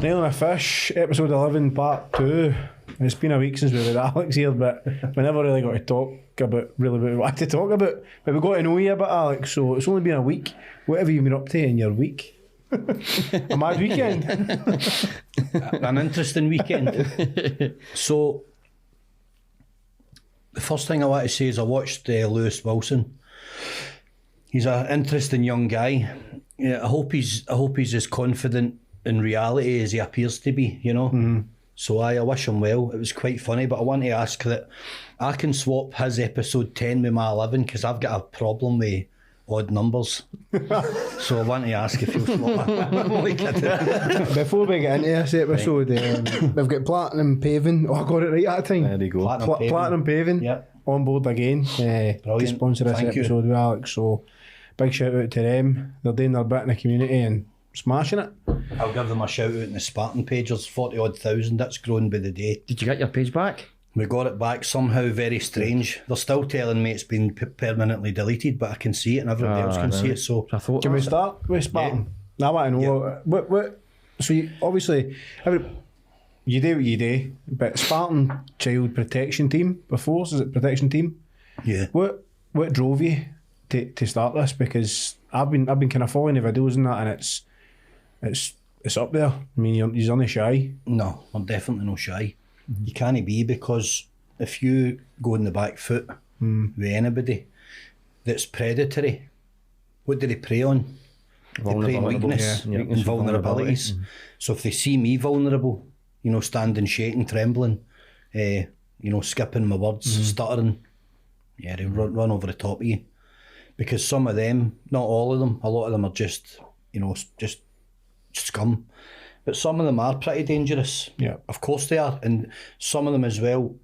Nailing a Fish, episode 11, part 2. It's been a week since we had Alex here, but we never really got to talk about really what we wanted to talk about. But we got to know you a bit, Alex, so it's only been a week. What have you been up to in your week? A mad weekend. An interesting weekend. So, the first thing I want to say is I watched Lewis Wilson. He's an interesting young guy. Yeah, I hope he's as confident in reality as he appears to be, you know. Mm-hmm. So I wish him well. It was quite funny, but I want to ask that I can swap his episode 10 with my 11 because I've got a problem with odd numbers. So I want to ask if you'll swap that. Before we get into this episode, we've got Platinum Paving. Oh, I got it right that time. There you go. Platinum Paving. Yep. On board again to sponsor this episode with Alex. So big shout out to them. They're doing their bit in the community and smashing it. I'll give them a shout out in the Spartan page. There's 40,000 odd. That's grown by the day. Did you get your page back? We got it back somehow. Very strange. They're still telling me it's been permanently deleted, but I can see it and everybody else can see it. So can we start with Spartan? Yeah. I want to know what. So you, obviously, you do what you do, but Spartan Child Protection Team before, is it Protection Team? Yeah. What drove you to start this? Because I've been kind of following the videos and that, and it's up there. I mean, you're only shy. No, I'm definitely not shy. Mm-hmm. You can't be, because if you go in the back foot with anybody that's predatory, what do they prey on? They prey on weakness and vulnerabilities. Mm-hmm. So if they see me vulnerable, you know, standing, shaking, trembling, you know, skipping my words, stuttering, they run over the top of you. Because some of them, not all of them, a lot of them are just, you know, just scum. But some of them are pretty dangerous. Yeah. Of course they are. And some of them as well,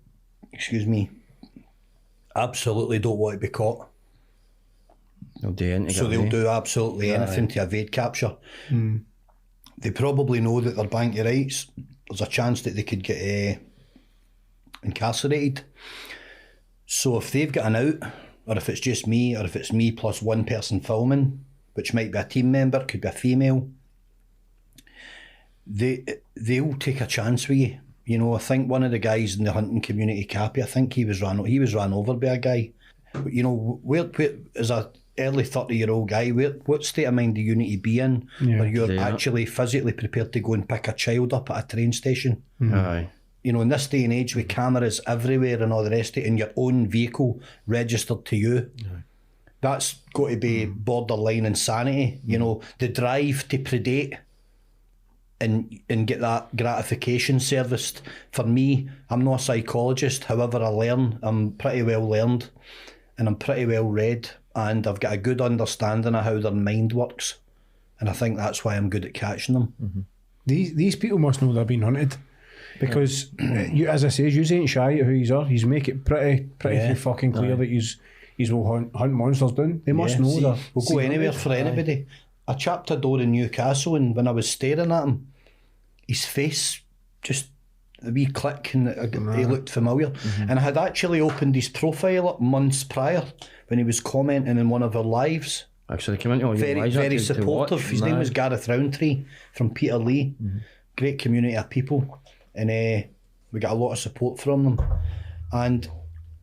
absolutely don't want to be caught. They'll do anything. So they'll do absolutely anything to evade capture. Mm. They probably know that they're bank your rights. There's a chance that they could get incarcerated. So if they've got an out, or if it's just me, or if it's me plus one person filming, which might be a team member, could be a female, they'll take a chance with you. You know, I think one of the guys in the hunting community, Cappy, I think he was ran over by a guy. But, you know, where as a early 30-year-old guy, what state of mind do you need to be in where you're actually physically prepared to go and pick a child up at a train station? Aye. You know, in this day and age with cameras everywhere and all the rest of it, in your own vehicle registered to you, that's got to be borderline insanity. You know, the drive to predate and get that gratification serviced. For me, I'm not a psychologist, however I learn, I'm pretty well learned and I'm pretty well read, and I've got a good understanding of how their mind works, and I think that's why I'm good at catching them. Mm-hmm. These people must know they're being hunted. Because you, as I say, you ain't shy at who you are. He's make it pretty fucking clear that he's will hunt monsters down. They must know that. We'll go anywhere for anybody. I chapped a door in Newcastle, and when I was staring at him, his face just a wee click, and he looked familiar. Mm-hmm. And I had actually opened his profile up months prior when he was commenting in one of our lives. Actually came into all your lives. Very supportive. His name was Gareth Roundtree from Peter Lee. Mm-hmm. Great community of people. And we got a lot of support from them. And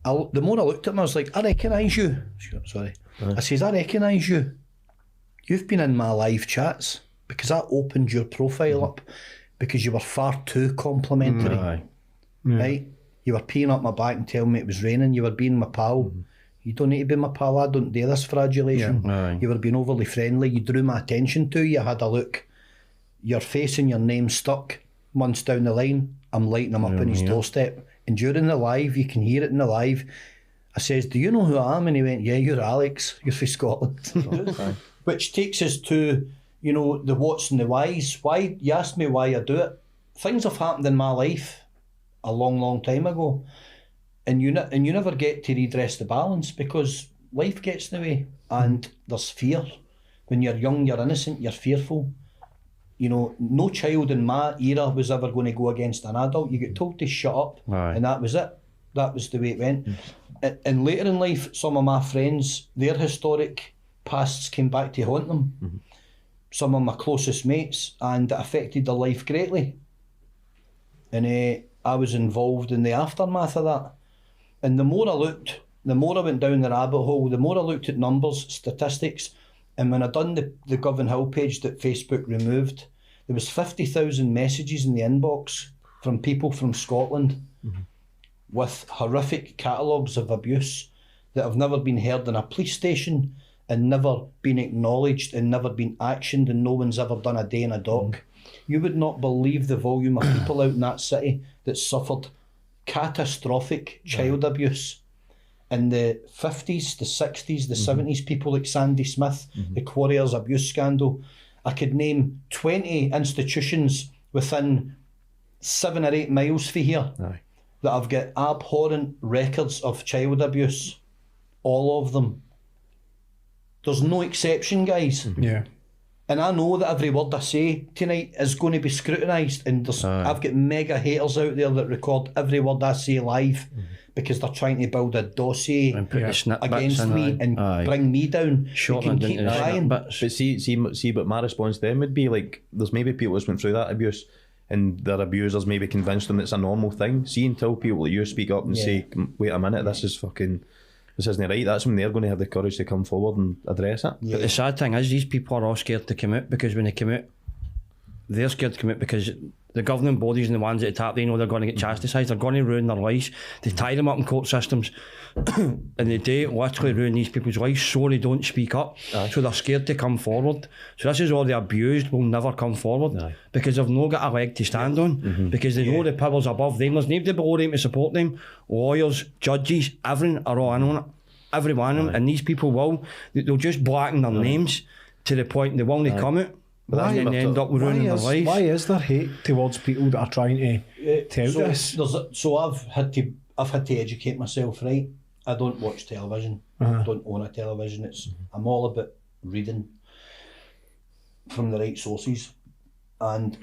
the more I looked at him, I was like, I recognise you. Sorry. I says, I recognise you. You've been in my live chats because I opened your profile up because you were far too complimentary. Right? You were peeing up my back and telling me it was raining. You were being my pal. You don't need to be my pal. I don't do this for adulation. You were being overly friendly. You drew my attention to you. I had a look. Your face and your name stuck. Months down the line, I'm lighting him up on his doorstep. And during the live, you can hear it in the live, I says, do you know who I am? And he went, yeah, you're Alex. You're from Scotland. Which takes us to, you know, the what's and the whys. Why? You asked me why I do it. Things have happened in my life a long, long time ago. And you never get to redress the balance because life gets in the way. And there's fear. When you're young, you're innocent, you're fearful. You know, no child in my era was ever going to go against an adult. You get told to shut up, and that was it. That was the way it went. And later in life, some of my friends, their historic pasts came back to haunt them. some of my closest mates, and it affected their life greatly. And I was involved in the aftermath of that. And the more I looked, the more I went down the rabbit hole, the more I looked at numbers, statistics, and when I done the Govan Hill page that Facebook removed, there was 50,000 messages in the inbox from people from Scotland with horrific catalogues of abuse that have never been heard in a police station and never been acknowledged and never been actioned, and no one's ever done a day in a dock. You would not believe the volume of people out in that city that suffered catastrophic child abuse in the 50s, the 60s, the 70s, people like Sandy Smith, the Quarriers abuse scandal. I could name 20 institutions within 7 or 8 miles for here that have got abhorrent records of child abuse. All of them. There's no exception, guys. Yeah. And I know that every word I say tonight is going to be scrutinised, and I've got mega haters out there that record every word I say live because they're trying to build a dossier against me and bring me down. You can keep trying. But see, but my response to them would be like, there's maybe people that's went through that abuse and their abusers maybe convinced them it's a normal thing. See, until people like you speak up and say, wait a minute, this isn't right, that's when they're going to have the courage to come forward and address it. But the sad thing is, these people are all scared to come out, because when they come out, they're scared to come out because the governing bodies and the ones that tap, they know they're going to get chastised, they're going to ruin their lives. They tie them up in court systems and they do literally ruin these people's lives so they don't speak up. So they're scared to come forward. So this is all the abused will never come forward because they've not got a leg to stand on, because they know the powers above them. There's nobody below them to support them. Lawyers, judges, everything are all in on it. Every one of them. And these people they'll just blacken their names to the point they won't come out. But then they end up ruining their lives. Why is there hate towards people that are trying to help this? So I've had to educate myself, right? I don't watch television. I don't own a television. I'm all about reading from the right sources, and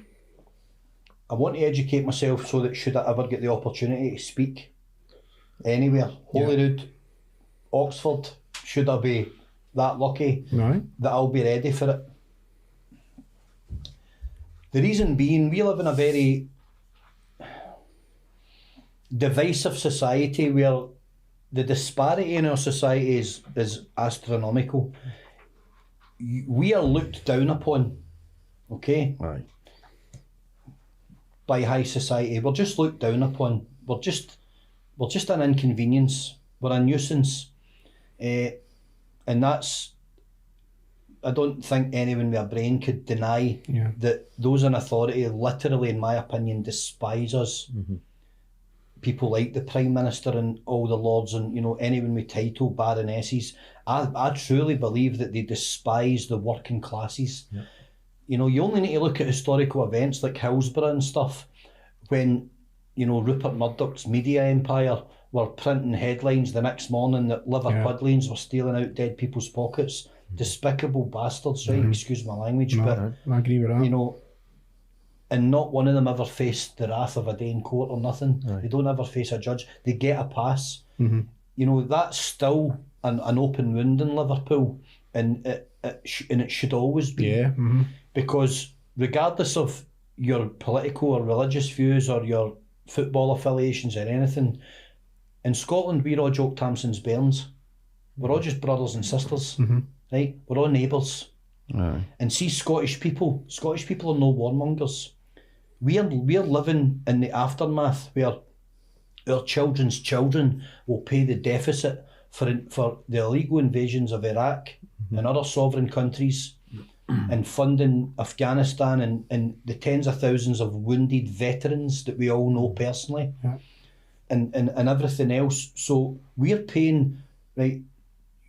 I want to educate myself so that should I ever get the opportunity to speak anywhere, Holyrood, Oxford, should I be that lucky, that I'll be ready for it. The reason being, we live in a very divisive society where the disparity in our society is astronomical. We are looked down upon, okay? By high society. We're just looked down upon. We're just an inconvenience. We're a nuisance. And that's, I don't think anyone with a brain could deny that those in authority literally, in my opinion, despise us. People like the Prime Minister and all the lords and, anyone with title, baronesses. I truly believe that they despise the working classes. You only need to look at historical events like Hillsborough and stuff when, Rupert Murdoch's media empire were printing headlines the next morning that Liverpudlians were stealing out dead people's pockets. Despicable bastards, right? Excuse my language, but I agree with that. And not one of them ever faced the wrath of a day in court or nothing. They don't ever face a judge. They get a pass. That's still an open wound in Liverpool, and it should always be. Because regardless of your political or religious views or your football affiliations or anything, in Scotland we're all Jock Tamson's bairns. We're all just brothers and sisters. Right, we're all neighbours. And see, Scottish people are no warmongers. We're living in the aftermath where our children's children will pay the deficit for the illegal invasions of Iraq and other sovereign countries, and funding Afghanistan and the tens of thousands of wounded veterans that we all know personally, and everything else. So we're paying, right?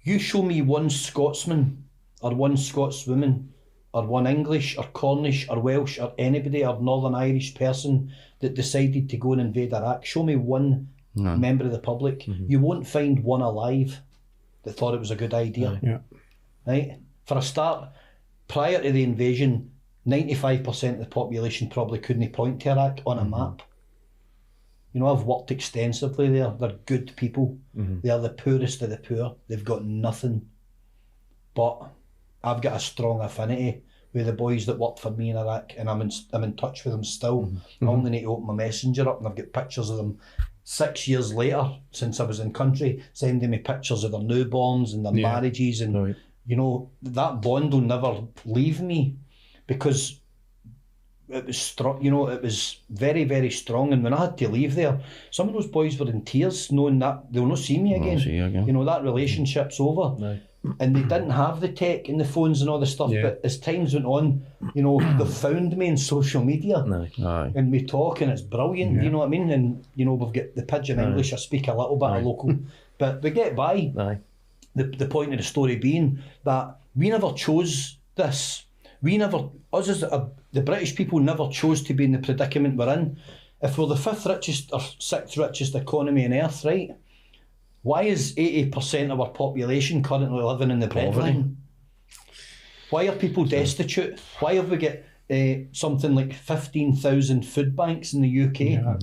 You show me one Scotsman or one Scotswoman or one English or Cornish or Welsh or anybody or Northern Irish person that decided to go and invade Iraq. Show me one member of the public. You won't find one alive that thought it was a good idea. Right? For a start, prior to the invasion, 95% of the population probably couldn't point to Iraq on a map. I've worked extensively there. They're good people. They're the poorest of the poor. They've got nothing. But I've got a strong affinity with the boys that worked for me in Iraq, and I'm in touch with them still. I only need to open my messenger up and I've got pictures of them 6 years later since I was in country, sending me pictures of their newborns and their marriages, and you know, that bond will never leave me, because it was strong, you know, it was very, very strong. And when I had to leave there, some of those boys were in tears, knowing that they'll not see me again. You know, that relationship's over. And they didn't have the tech and the phones and all the stuff, but as times went on, you know, they found me in social media and we talk, and it's brilliant, you know what I mean? And, you know, we've got the pidgin English, I speak a little bit of local, but we get by. The point of the story being that we never chose this. Us as the British people never chose to be in the predicament we're in. If we're the 5th richest or 6th richest economy on earth, right? Why is 80% of our population currently living in the breadline? Why are people destitute? Why have we got something like 15,000 food banks in the UK?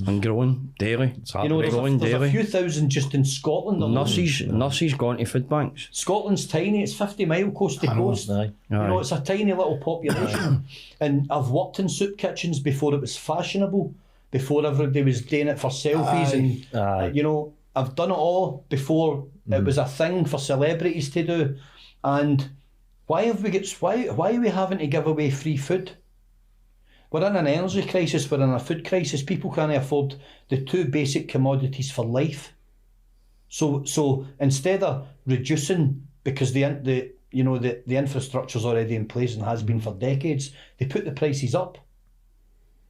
And growing daily. You know, there's a few thousand just in Scotland. Nurses going to food banks. Scotland's tiny, it's 50 mile coast to coast. You know, it's a tiny little population. And I've worked in soup kitchens before it was fashionable, before everybody was doing it for selfies, and you know, I've done it all before it was a thing for celebrities to do. And why are we having to give away free food? We're in an energy crisis, we're in a food crisis. People can't afford the 2 basic commodities for life. So instead of reducing, because the infrastructure's already in place and has been for decades, they put the prices up.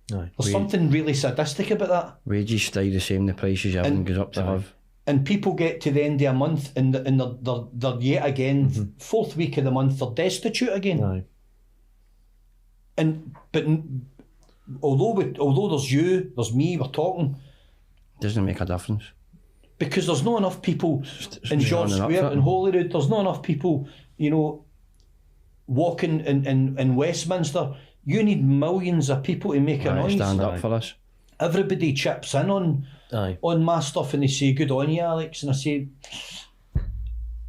There's something really sadistic about that. Wages stay the same, the prices everything goes up to live. And people get to the end of a month and they're yet again, 4th week of the month, they're destitute again. But although there's you, there's me, we're talking, doesn't make a difference, because there's not enough people in George Square in Holyrood. There's not enough people, you know, walking in Westminster. You need millions of people to make a noise. Stand up for us. Everybody chips in on my stuff, and they say, "Good on you, Alex." And I say,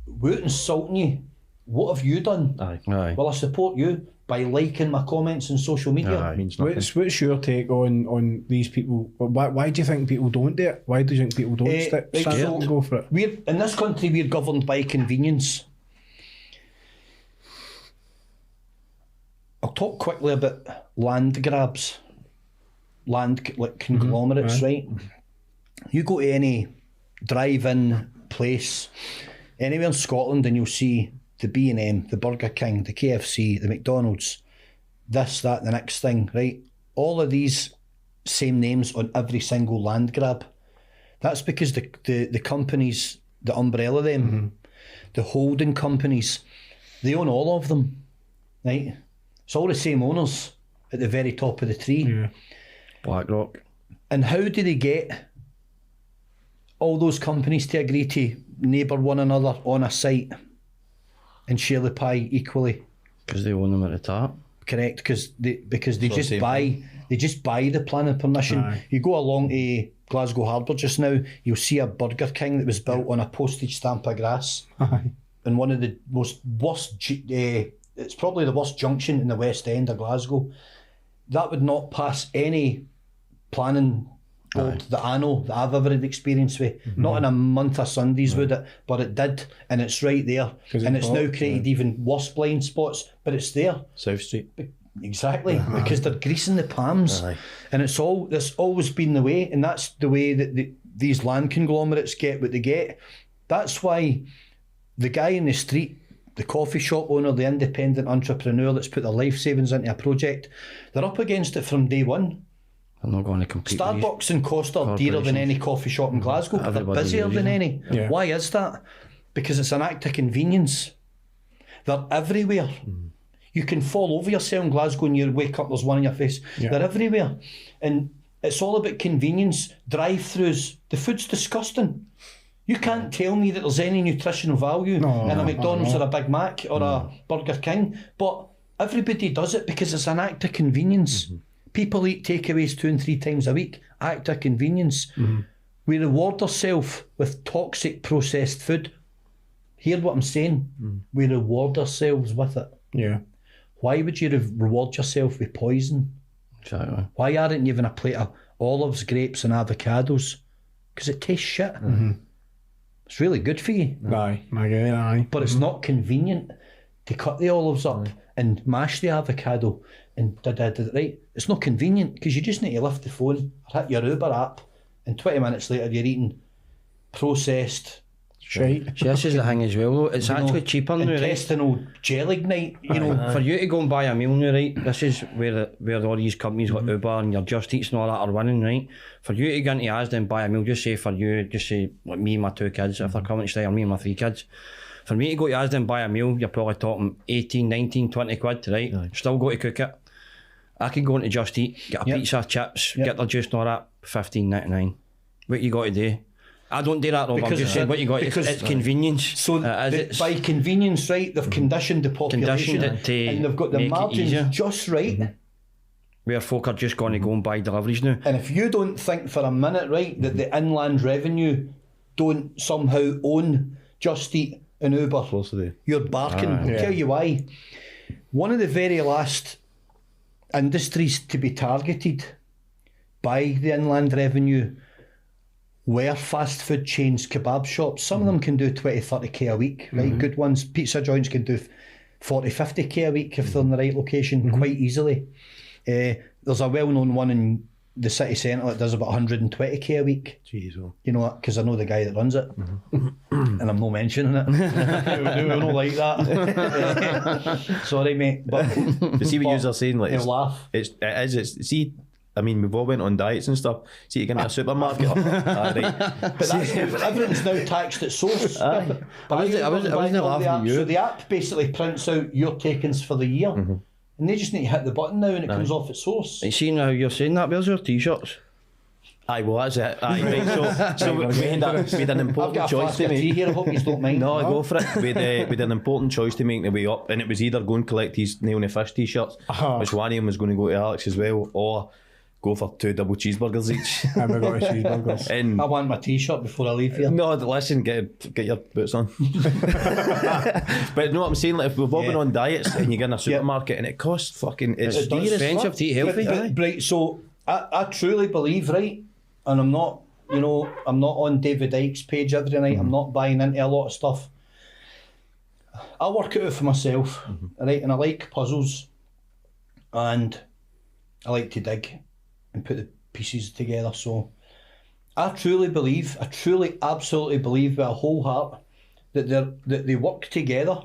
"Without insulting you, what have you done?" Well, I support you by liking my comments on social media. What's your take on these people? Why do you think people don't do it? Why do you think people don't stand up and go for it? In this country, we're governed by convenience. I'll talk quickly about land grabs, land like conglomerates, right? You go to any drive-in place anywhere in Scotland and you'll see the B&M, the Burger King, the KFC, the McDonald's, this, that, the next thing, right? All of these same names on every single land grab. That's because the companies that umbrella them, the holding companies, they own all of them, right? It's all the same owners at the very top of the tree. BlackRock. And how do they get all those companies to agree to neighbour one another on a site and share the pie equally? Because they own them at the top. Correct, because they just buy the planning permission. You go along to Glasgow Harbour just now, you'll see a Burger King that was built on a postage stamp of grass. And one of the worst, it's probably the worst junction in the West End of Glasgow. That would not pass any planning board that I know, that I've ever had experience with. Not in a month of Sundays would it, but it did, and it's right there. And it's now created even worse blind spots, but it's there. South Street. Exactly, because they're greasing the palms. And it's always been the way, and that's the way that these land conglomerates get what they get. That's why the guy in the street, the coffee shop owner, the independent entrepreneur that's put their life savings into a project, they're up against it from day one. They're not going to compete. Starbucks and Costa are dearer than any coffee shop in Glasgow, but they're busier than any. Why is that? Because it's an act of convenience. They're everywhere. You can fall over yourself in Glasgow and you wake up, there's one in your face. They're everywhere. And it's all about convenience. Drive-thrus. The food's disgusting. You can't tell me that there's any nutritional value in a McDonald's or a Big Mac or a Burger King, but everybody does it because it's an act of convenience. People eat takeaways 2 and 3 times a week. Act of convenience. We reward ourselves with toxic processed food. Hear what I'm saying? We reward ourselves with it. Why would you reward yourself with poison? Exactly. Why aren't you having a plate of olives, grapes and avocados? Because it tastes shit. It's really good for you. Aye, I get it, aye. But it's not convenient to cut the olives up and mash the avocado and right. It's not convenient because you just need to lift the phone or hit your Uber app and 20 minutes later you're eating processed Shite. See, this is the thing as well, though. It's actually cheaper now, right? intestinal gelignite, you know. For you to go and buy a meal now, right? This is where all these companies like Uber and your Just Eats and all that are winning, right? For you to go into Asda and buy a meal, just say like me and my 2 kids, if they're coming to stay, or me and my 3 kids. For me to go to Asda and buy a meal, you're probably talking 18, 19, 20 quid, right? Still go to cook it. I can go into Just Eat, get a pizza, chips, get their juice and all that, $15.99. What you got to do? I don't do that, Rob. I'm just saying what you got. It's convenience. So by convenience, right, they've conditioned the population and they've got the margins just right. Where folk are just going to go and buy deliveries now. And if you don't think for a minute, right, that the inland revenue don't somehow own Just Eat and Uber, Of course they do. you're barking. I'll tell you why. One of the very last industries to be targeted by the inland revenue were fast food chains, kebab shops. Some of them can do 20, 30k a week, right? Good ones. Pizza joints can do 40, 50k a week if they're in the right location quite easily. There's a well-known one in the city centre that does about 120k a week. Jeez, well. You know what? Because I know the guy that runs it. And I'm not mentioning it. we don't like that. Sorry, mate. But see what you are saying, like, he'll laugh. See, I mean, we've all went on diets and stuff. See, you get into a supermarket. Right. But that's, everything's now taxed at source. I wasn't laughing at you. So the app basically prints out your takings for the year. And they just need to hit the button now and it comes off at source. You see now you're saying that, where's your t-shirts? Aye, well, that's it. Aye, right. So we had an I've important got a choice flask to of tea make. here, I hope you don't mind. No, go for it. We had an important choice to make the way up, and it was either go and collect his Nail in the Fish t-shirts, which one of them was going to go to Alex as well, or go for 2 double cheeseburgers each. And we got a cheeseburgers. And I want my t-shirt before I leave here. no, listen, get your boots on. But no, what I'm saying, like, if we've all been on diets and you get in a supermarket and it costs fucking, it's dear as expensive fuck. to eat healthy. Right, so I truly believe, right, and I'm not, you know, I'm not on David Icke's page every night. I'm not buying into a lot of stuff. I work it out for myself, right, and I like puzzles, and I like to dig and put the pieces together. So I truly absolutely believe with a whole heart that they work together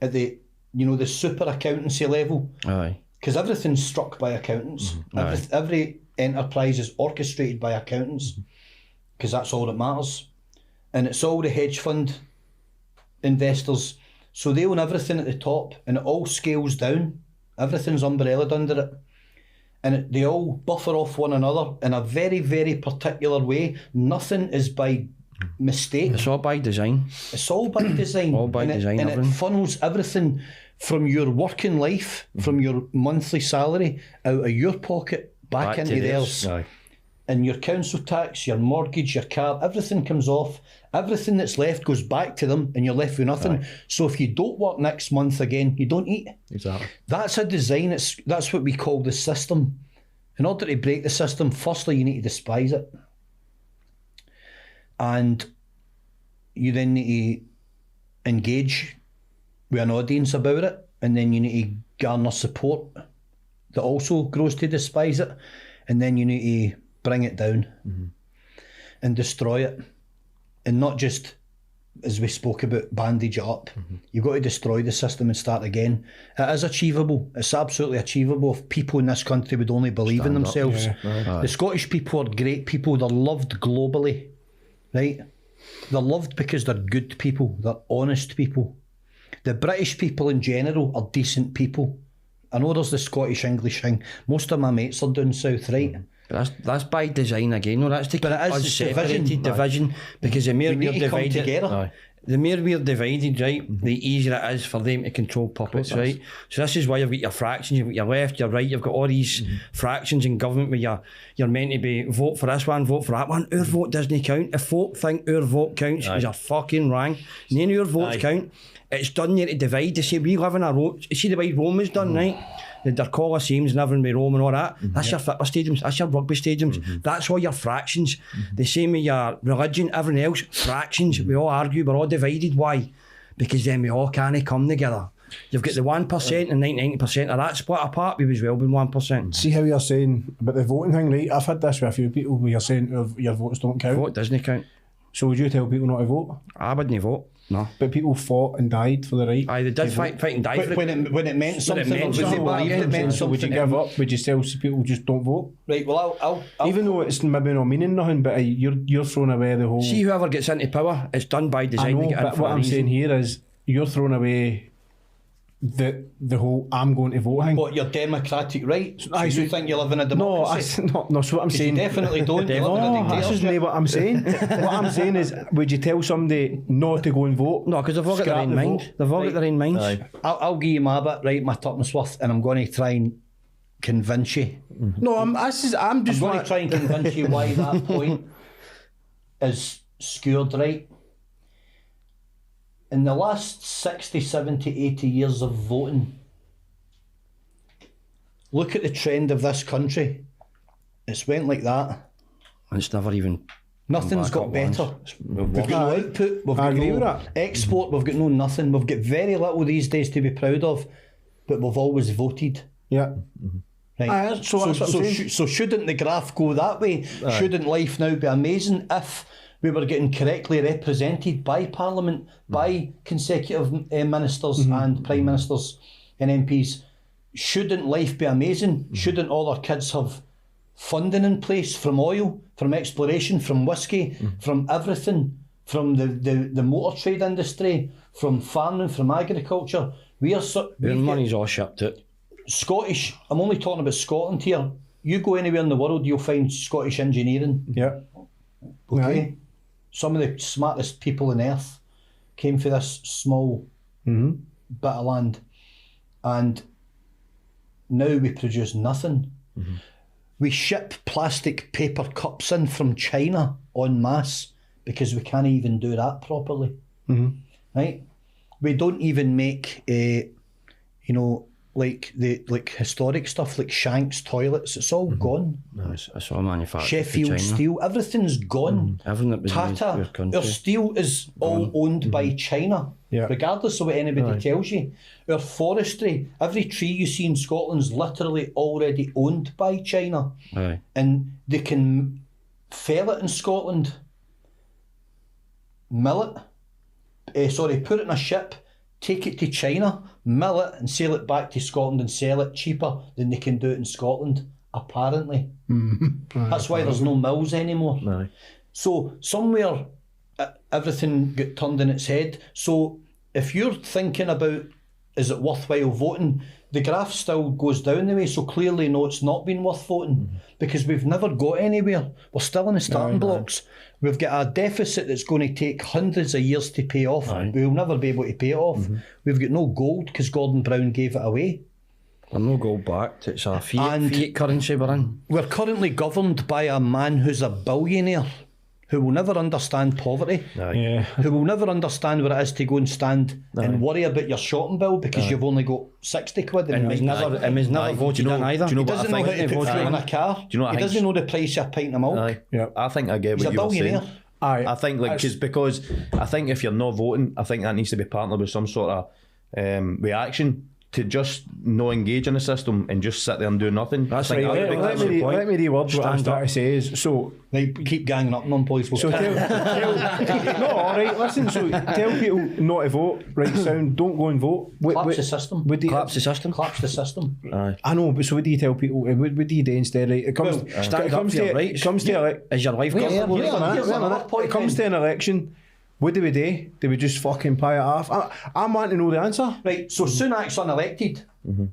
at the, you know, the super accountancy level. Aye. Because everything's struck by accountants. Every enterprise is orchestrated by accountants, because that's all that matters. And it's all the hedge fund investors. So they own everything at the top and it all scales down. Everything's umbrellaed under it. And they all buffer off one another in a very, very particular way. Nothing is by mistake. It's all by design. It's all by design. All by design, And it everything. funnels everything from your working life, from your monthly salary, out of your pocket, back into theirs. Aye. And your council tax, your mortgage, your car, everything comes off. Everything that's left goes back to them and you're left with nothing. So if you don't work next month again, you don't eat. Exactly. That's a design. That's what we call the system. In order to break the system, firstly, you need to despise it. And you then need to engage with an audience about it. And then you need to garner support that also grows to despise it. And then you need to bring it down and destroy it. And not just, as we spoke about, bandage it up. You've got to destroy the system and start again. It is achievable. It's absolutely achievable if people in this country would only believe in themselves. The Scottish people are great people. They're loved globally, right? They're loved because they're good people. They're honest people. The British people in general are decent people. I know there's the Scottish English thing. Most of my mates are down south, right? But that's by design again. No, that's to keep But it is us just separated, division, because the more We you're need to come divided, together. the more we're divided, right, the easier it is for them to control puppets, right? So this is why you've got your fractions, you've got your left, your right, you've got all these fractions in government where you're meant to be vote for this one, vote for that one. Our vote doesn't count. If folk think our vote counts, you're fucking wrong. None of your votes count. It's done here to divide. To say we live in a road. See the way Rome was done, right? Their Colosseums and everything with Rome and all that. That's your football stadiums, that's your rugby stadiums. That's all your fractions. The same with your religion, everything else, fractions. We all argue, we're all divided. Why? Because then we all can't come together. You've got the 1% and 90% of that split apart. We've as well been 1%. See how you're saying about the voting thing, right? I've had this with a few people where you're saying your votes don't count. Vote doesn't count. So would you tell people not to vote? I wouldn't vote. No. But people fought and died for the right. Aye, they did fight and die for it. When it meant something, meant or was something, it believed it meant So something? would you give up? Would you tell people just don't vote? Right, well, I'll Even though it's maybe not meaning nothing, but you're throwing away the whole... See, whoever gets into power, it's done by I design. know, to get in but for what a I'm reason. saying here is you're throwing away the whole I'm going to vote thing. What, your democratic right? So Aye, you think you live in a democracy? No, so what I'm saying... You definitely don't. You live in a No, this dictatorship. isn't what I'm saying. What I'm saying is, would you tell somebody not to go and vote? No, because they've all got their Scrap own the mind. vote. They've all got their own minds. Aye. I'll give you my bit, right, my tuppence worth, and I'm going to try and convince you. No, I'm just I'm going to try and convince you why that point is skewed, right? In the last 60, 70, 80 years of voting, look at the trend of this country. It's went like that. And it's never even... Nothing's got better. We've got no output, we've I got agree no with that. export, we've got no nothing. We've got very little these days to be proud of, but we've always voted. Yeah. Right. Aye, so that's what I'm saying. So shouldn't the graph go that way? Shouldn't life now be amazing if we were getting correctly represented by Parliament, by consecutive ministers and Prime Ministers and MPs? Shouldn't life be amazing? Shouldn't all our kids have funding in place from oil, from exploration, from whiskey, from everything, from the motor trade industry, from farming, from agriculture? Their money's all shipped out. Scottish, I'm only talking about Scotland here. You go anywhere in the world, you'll find Scottish engineering. Yeah. Okay. Aye. Some of the smartest people on earth came for this small bit of land. And now we produce nothing. We ship plastic paper cups in from China en masse because we can't even do that properly. Right? We don't even make like historic stuff like Shanks toilets. It's all gone. No, it's all manufactured Sheffield for China. Steel, everything's gone. Everything that was made for Tata, your country. our steel is all owned by China, Yeah. regardless of what anybody tells you. Our forestry, every tree you see in Scotland's literally already owned by China. Aye. And they can fell it in Scotland, mill it, put it in a ship, take it to China, mill it and sail it back to Scotland and sell it cheaper than they can do it in Scotland, apparently. That's why there's no mills anymore. Aye. So somewhere everything got turned in its head. So if you're thinking about is it worthwhile voting, the graph still goes down the way. So clearly, no, it's not been worth voting because we've never got anywhere. We're still in the starting blocks. We've got a deficit that's going to take hundreds of years to pay off. We'll never be able to pay it off. We've got no gold because Gordon Brown gave it away. We're no gold backed. It's a fiat currency we're in. We're currently governed by a man who's a billionaire who will never understand poverty, Yeah. who will never understand what it is to go and stand and worry about your shopping bill because you've only got 60 quid in And your he's bank. never voted in either. do you know He what I doesn't know think? how to put fuel in a car. Do you know what I he think? doesn't know the price of a pint of milk. Aye. Yeah. I think I get He's what a you were billionaire. saying. Aye. I think because I think if you're not voting, I think that needs to be partnered with some sort of reaction to just not engage in the system and just sit there and do nothing. That's I think right. that's the big Let me- Let me reword what I'm Stand trying to say is, so Right, keep ganging up on them, boys. So tell no, all right. Listen, so tell people not to vote. Right, sound. Don't go and vote. Collapse the system. Would you, Collapse the system. Collapse the system. Aye. I know, but so what do you tell people? What do you do instead? Right, it comes. Well, stand it up comes for your to. rights. It comes to. Is your life Wait, comfortable? yeah, Wait a minute, here's wait a another minute. point It comes to then. an election. What do we do? Do we just fucking pie it off? I want to know the answer. Right, so Sunak's unelected.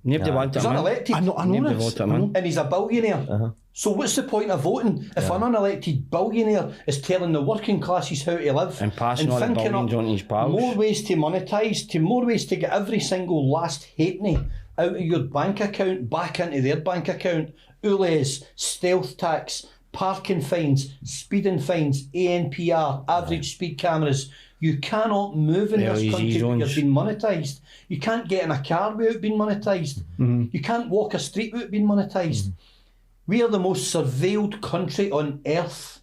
Nobody wanted He's him in. unelected. I know Nobody this. voted him in. And he's a billionaire. So what's the point of voting if an unelected billionaire is telling the working classes how to live And passing all the thinking billions up on his pals? more ways to monetise, more ways to get every single last halfpenny out of your bank account back into their bank account? ULEZ, stealth tax, parking fines, speeding fines, ANPR, average speed cameras. You cannot move in this LEZ country zones. without being monetised. You can't get in a car without being monetised. You can't walk a street without being monetised. We are the most surveilled country on earth.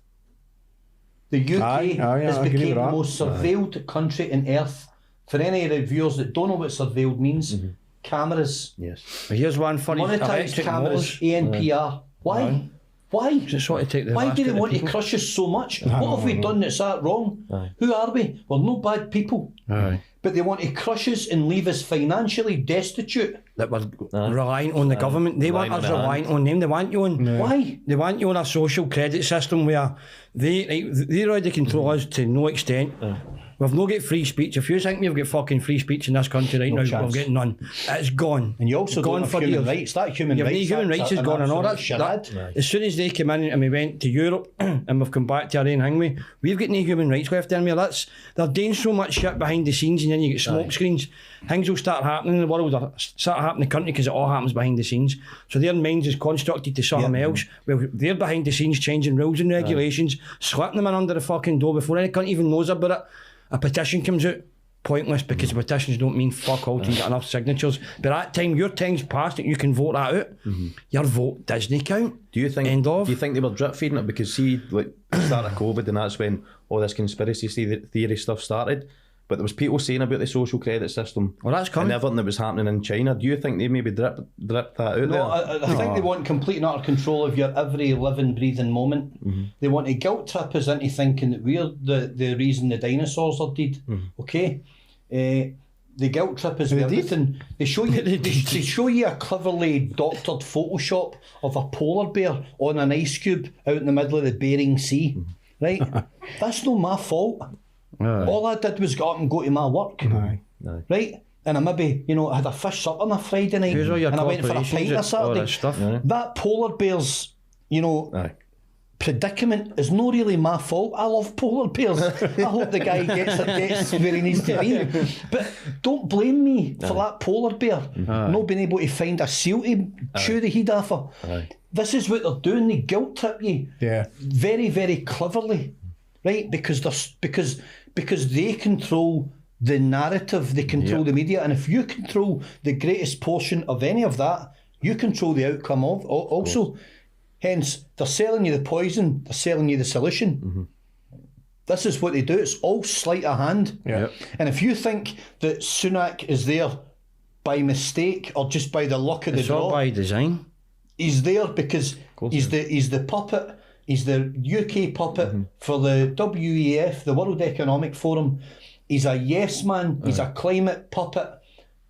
The UK has I agree become with the that. most surveilled country on earth. For any of the viewers that don't know what surveilled means, cameras, Yes. But here's one for his monetised electric cameras, motors. ANPR. Why? Why? Just want to take the Why last do they of the want to people. crush us so much? What have we done that's that wrong? Who are we? We're no bad people. Aye. But they want to crush us and leave us financially destitute. That we're relying on the government. They want Relying us on relying on them. They want you on. Why? They want you on a social credit system where they already control us to no extent. We've not got free speech. If you think we've got fucking free speech in this country right now, chance. we've got none. It's gone. And you also gone don't have human years. rights. That human Yeah, rights, human rights is gone and all that. Charade. As soon as they came in and we went to Europe and we've come back to our own hangway, we've got no human rights left in there. They're doing so much shit behind the scenes, and then you get smoke screens. Things will start happening in the world, or start happening in the country, because it all happens behind the scenes. So their minds is constructed to something else. Well, they're behind the scenes changing rules and regulations, slipping them in under the fucking door before any country even knows about it. A petition comes out. Pointless, because the petitions don't mean fuck all till you get enough signatures. But at that time, your time's passed that you can vote that out. Your vote doesn't count. Do you think? End of. Do you think they were drip feeding it? Because see, like the start of COVID, and that's when all this conspiracy theory stuff started. But there was people saying about the social credit system. Well, that's coming. And everything that was happening in China. Do you think they maybe drip that out there? No, I think they want complete and utter control of your every living, breathing moment. They want to guilt trip us into thinking that we're the reason the dinosaurs are dead. Okay? They guilt trip us with everything. They show you they show you a cleverly doctored Photoshop of a polar bear on an ice cube out in the middle of the Bering Sea. Right? That's not my fault. All I did was get up and go to my work. Right? And I maybe, had a fish supper on a Friday night, Here's all your and I went for a pint on a all Saturday. that stuff. That polar bear's, predicament is not really my fault. I love polar bears. I hope the guy gets where he needs to be. But don't blame me for that polar bear not being able to find a seal to chew the head off her. This is what they're doing. They guilt trip you very, very cleverly, right? Because they control the narrative, they control the media, and if you control the greatest portion of any of that, you control the outcome of also. Hence, they're selling you the poison, they're selling you the solution. This is what they do. It's all sleight of hand. And if you think that Sunak is there by mistake or just by the luck of the It's all draw, by design. he's there because he's the puppet. He's the UK puppet for the WEF, the World Economic Forum. He's a yes man. He's a climate puppet.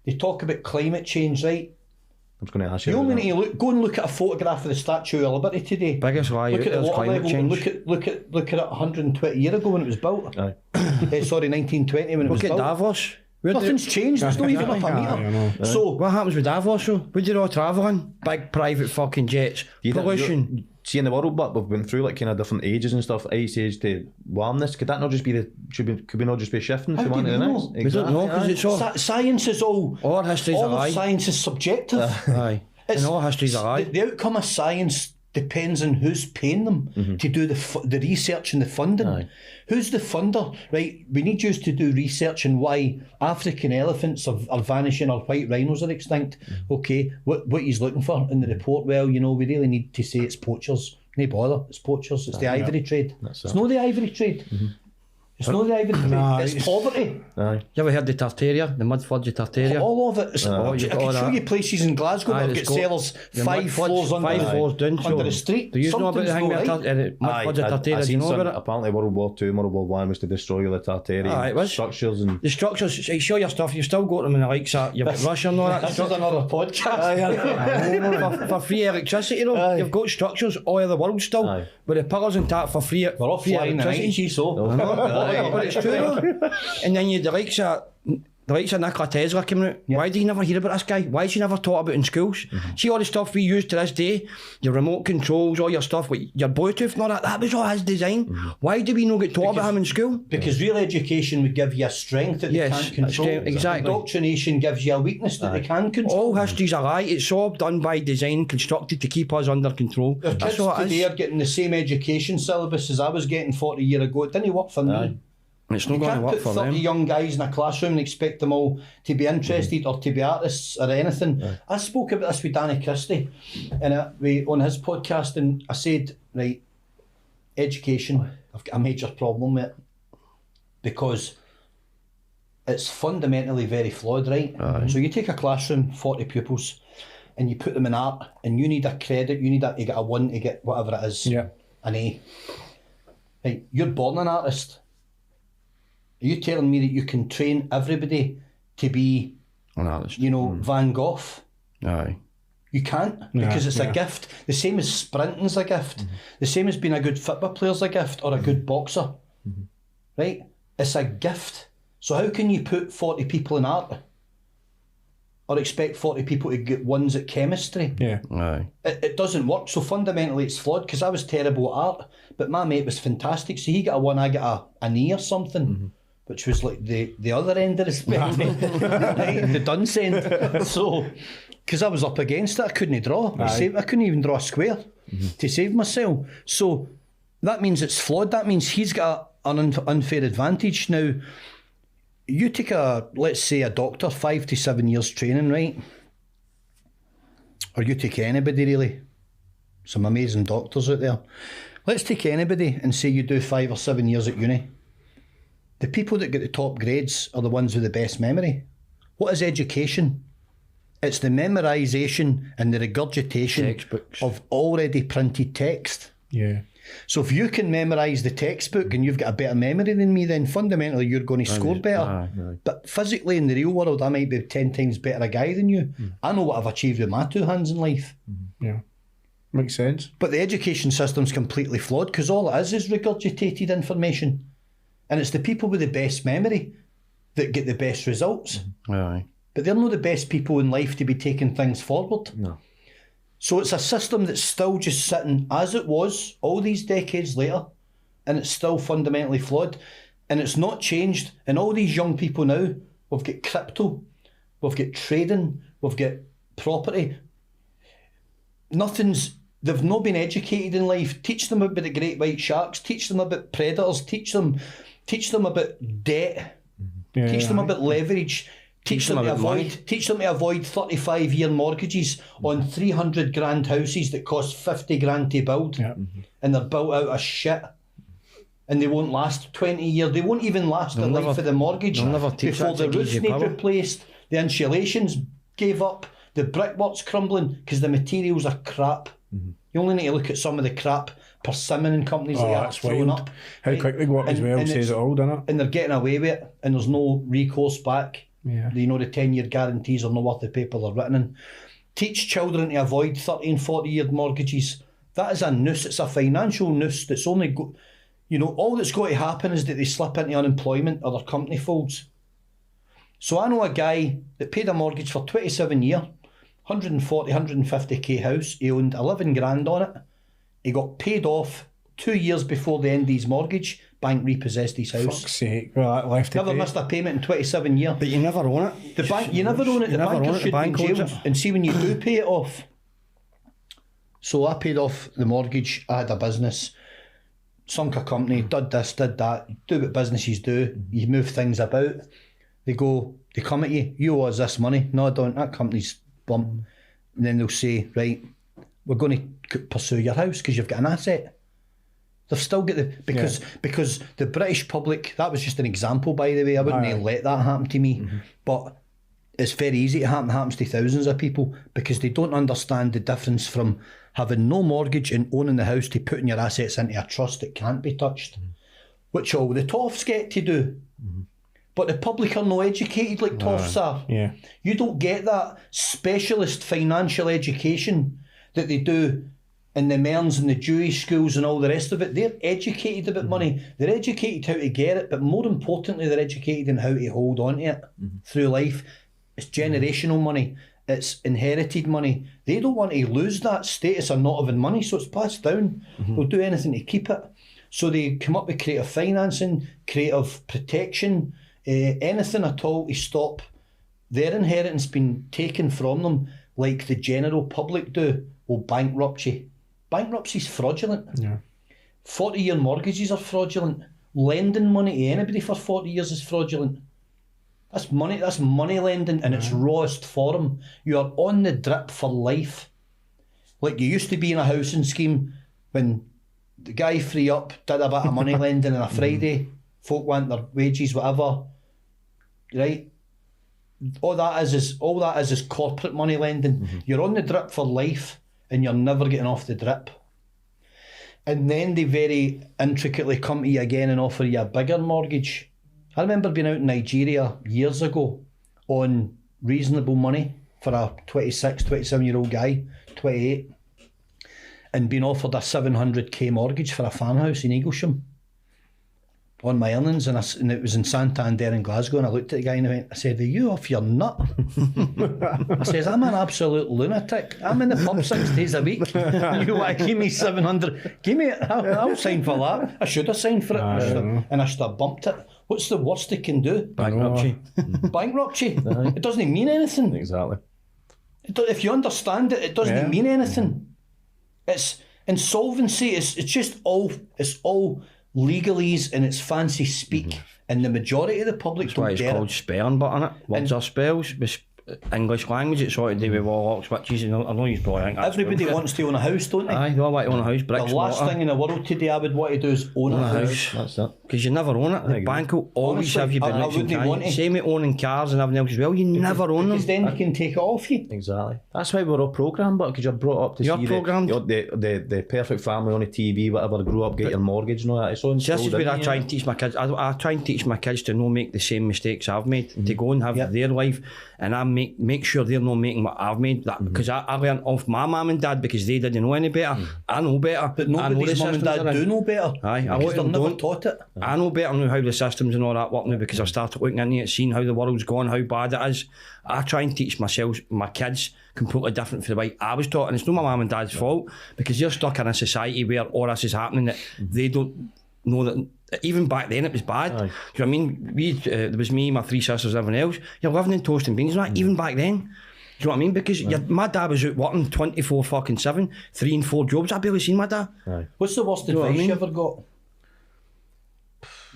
They talk about climate change, right? I was going to ask you. You only need to go and look at a photograph of the Statue of Liberty today. Biggest lie Look out at the there's water climate level. change. Look at it 120 years ago when it was built. Sorry, 1920 when it was Look at built. Davos. Nothing's changed. It's not even up a metre. So What happens with Davos though? Would you all travel in? Big private fucking jets. Pollution. See, in the world, but we've been through like kind of different ages and stuff. Ice age to warmness. Could that not just be could we not just be shifting How from do one to we the know? next? We don't know because it's all. science is all History's a all lie. of science is subjective. Aye. And all history's a lie. The outcome of science depends on who's paying them to do the research and the funding. Who's the funder? Right, we need you to do research on why African elephants are vanishing or white rhinos are extinct. Okay, what he's looking for in the report? Well, we really need to say it's poachers. No bother, it's poachers. It's the ivory trade. It's not the ivory trade. It's not the ivory trade. It's poverty. Aye. You ever heard the Tartaria? The mud floods of Tartaria? All of it. I you can got show that. you places in Glasgow that have got cellars the 5 mud floods, floors under 5 floors down. under the street. Do you know about the thing with Something's the mud floods of Tartaria? Do you seen know some, about it? apparently World War II, World War One was to destroy all the Tartarian it was. structures and The structures, show your stuff, you've still got them in the likes of, you've got Russia and all that. This is another podcast. for free electricity though, you've got structures all over the world still, Aye. with the pillars and that for free, We're offline in the 90s, so. But it's true though. And then you the likes of The likes of Nikola Tesla coming out. Yeah. Why do you never hear about this guy? Why is he never taught about in schools? See all the stuff we use to this day, your remote controls, all your stuff, your Bluetooth and all that, that was all his design. Why do we not get taught about him in school? Because real education would give you a strength that Yes, they can't control. exactly. Indoctrination gives you a weakness that they can control. All history's a lie. It's all done by design, constructed to keep us under control. Our That's kids what it today is. are getting the same education syllabus as I was getting 40 years ago. It didn't work for me. It's not You going to can't work put for 30 them. young guys in a classroom and expect them all to be interested or to be artists or anything. I spoke about this with Danny Christie on his podcast, and I said, right, education, I've got a major problem with it because it's fundamentally very flawed, right? So you take a classroom, 40 pupils, and you put them in art, and you need a credit, you get a 1 to get whatever it is, Yeah. an A. Right, you're born an artist. Are you telling me that you can train everybody to be, An artist. Van Gogh? Aye. You can't, because it's a gift. The same as sprinting's a gift. The same as being a good football player's a gift, or a good boxer. Right? It's a gift. So how can you put 40 people in art or expect 40 people to get 1s at chemistry? Yeah. Aye. It doesn't work. So fundamentally it's flawed, because I was terrible at art, but my mate was fantastic. So he got a 1, I got an E or something. Which was like the other end of the spectrum, right? The dunce end. So, because I was up against it, I couldn't draw. I couldn't even draw a square to save myself. So that means it's flawed. That means he's got an unfair advantage. Now, you take let's say a doctor, 5 to 7 years training, right? Or you take anybody really. Some amazing doctors out there. Let's take anybody and say you do 5 or 7 years at uni. The people that get the top grades are the ones with the best memory. What is education? It's the memorisation and the regurgitation Textbooks. of already printed text. Yeah. So if you can memorise the textbook and you've got a better memory than me, then fundamentally you're going to score better. But physically in the real world, I might be 10 times better a guy than you. I know what I've achieved with my 2 hands in life. Yeah. Makes sense. But the education system's completely flawed, because all it is regurgitated information. And it's the people with the best memory that get the best results. Aye. But they're not the best people in life to be taking things forward. No. So it's a system that's still just sitting as it was all these decades later, and it's still fundamentally flawed. And it's not changed. And all these young people now, we've got crypto, we've got trading, we've got property. They've not been educated in life. Teach them about the great white sharks, teach them about predators, teach them about debt, teach them about leverage, teach them to avoid 35-year mortgages on 300 grand houses that cost 50 grand to build, and they're built out of shit, and they won't last 20 years. They won't even last the life of the mortgage before the roofs need replaced, the insulations gave up, the brickwork's crumbling because the materials are crap. You only need to look at some of the crap persimmon companies that are throwing up. How quickly go up as well says it all, doesn't it? And they're getting away with it, and there's no recourse back. Yeah. The 10-year guarantees are not worth the paper they're written in. Teach children to avoid 30 and 40-year mortgages. That is a noose. It's a financial noose that's only all that's got to happen is that they slip into unemployment or their company folds. So I know a guy that paid a mortgage for 27 years, 140, 150k house. He owned 11 grand on it. He got paid off 2 years before the end of his mortgage. Bank repossessed his house. Fuck's sake. Well, that left Never missed a payment in 27 years. But you never own it. The bank, you never own it. The banker should be in jail. And see when you do pay it off. So I paid off the mortgage. I had a business, sunk a company, did this, did that. Do what businesses do. You move things about. They come at you. You owe us this money. No, I don't. That company's bump. And then they'll say, right, we're going to pursue your house because you've got an asset. They've still got because the British public, that was just an example, by the way. I wouldn't let that happen to me. But it's very easy to happen. It happens to thousands of people because they don't understand the difference from having no mortgage and owning the house to putting your assets into a trust that can't be touched, which all the toffs get to do. But the public are no educated like toffs are. Yeah. You don't get that specialist financial education that they do and the Mearns and the Jewish schools and all the rest of it, they're educated about money. They're educated how to get it, but more importantly, they're educated in how to hold on to it through life. It's generational money. It's inherited money. They don't want to lose that status of not having money, so it's passed down. They'll do anything to keep it. So they come up with creative financing, creative protection, anything at all to stop their inheritance being taken from them, like the general public do, will bankrupt you. Bankruptcy's fraudulent. Yeah. 40-year mortgages are fraudulent. Lending money to anybody for 40 years is fraudulent. That's money lending in its rawest form. You are on the drip for life. Like you used to be in a housing scheme when the guy free up did a bit of money lending on a Friday, folk want their wages, whatever. Right? All that is corporate money lending. You're on the drip for life and you're never getting off the drip. And then they very intricately come to you again and offer you a bigger mortgage. I remember being out in Nigeria years ago on reasonable money for a 26, 27-year-old guy, 28, and being offered a 700k mortgage for a farmhouse in Eaglesham on my earnings, and it was in Santander in Glasgow, and I looked at the guy and I said, are you off your nut? I says, I'm an absolute lunatic. I'm in the pub 6 days a week. You want to give me 700? Give me it. I'll sign for that. I should have signed for it. And I should have bumped it. What's the worst it can do? Bankruptcy. Bankruptcy. It doesn't mean anything. Exactly. If you understand it, it doesn't mean anything. It's insolvency. It's just all legalese and it's fancy speak, and the majority of the public That's why don't it's get called it. spelling, but in it, words are spells. With English language, it's sort of do with Warlocks, witches, and I know you probably think that's Everybody wants to own a house, don't they? Aye, they all want to own a house. Bricks, The last thing in the world today I would want to do is own a house. That's it. Because you never own it. The bank will always Honestly, have you I been wouldn't want to. Same with owning cars and everything else as well. You never own them. Because then they can take it off you. Exactly. That's why we're all programmed, but because you're brought up to You're see programmed. the perfect family on the TV, whatever, grow up, get your mortgage and all that. It's on This is school, where I isn't try it? and teach my kids. I try and teach my kids to not make the same mistakes I've made, to go and have their life, and I make sure they're not making what I've made. Because I learned off my mum and dad because they didn't know any better. I know better. But I know nobody's the mum and systems dad are in. do know better. Aye, a lot because of they're them never don't. taught it. I know better now how the systems and all that work now because I've started looking into it, seeing how the world's gone, how bad it is. I try and teach my kids completely different from the way I was taught, and it's not my mum and dad's fault because they're stuck in a society where all this is happening that they don't know that. Even back then it was bad. Do you know what I mean? There was me, my 3 sisters, everyone else. You're living in toast and beans, right? Even back then. Do you know what I mean? Because my dad was out working 24/7, 3 and 4 jobs. I barely seen my dad. What's the worst know what I advice mean? you ever got?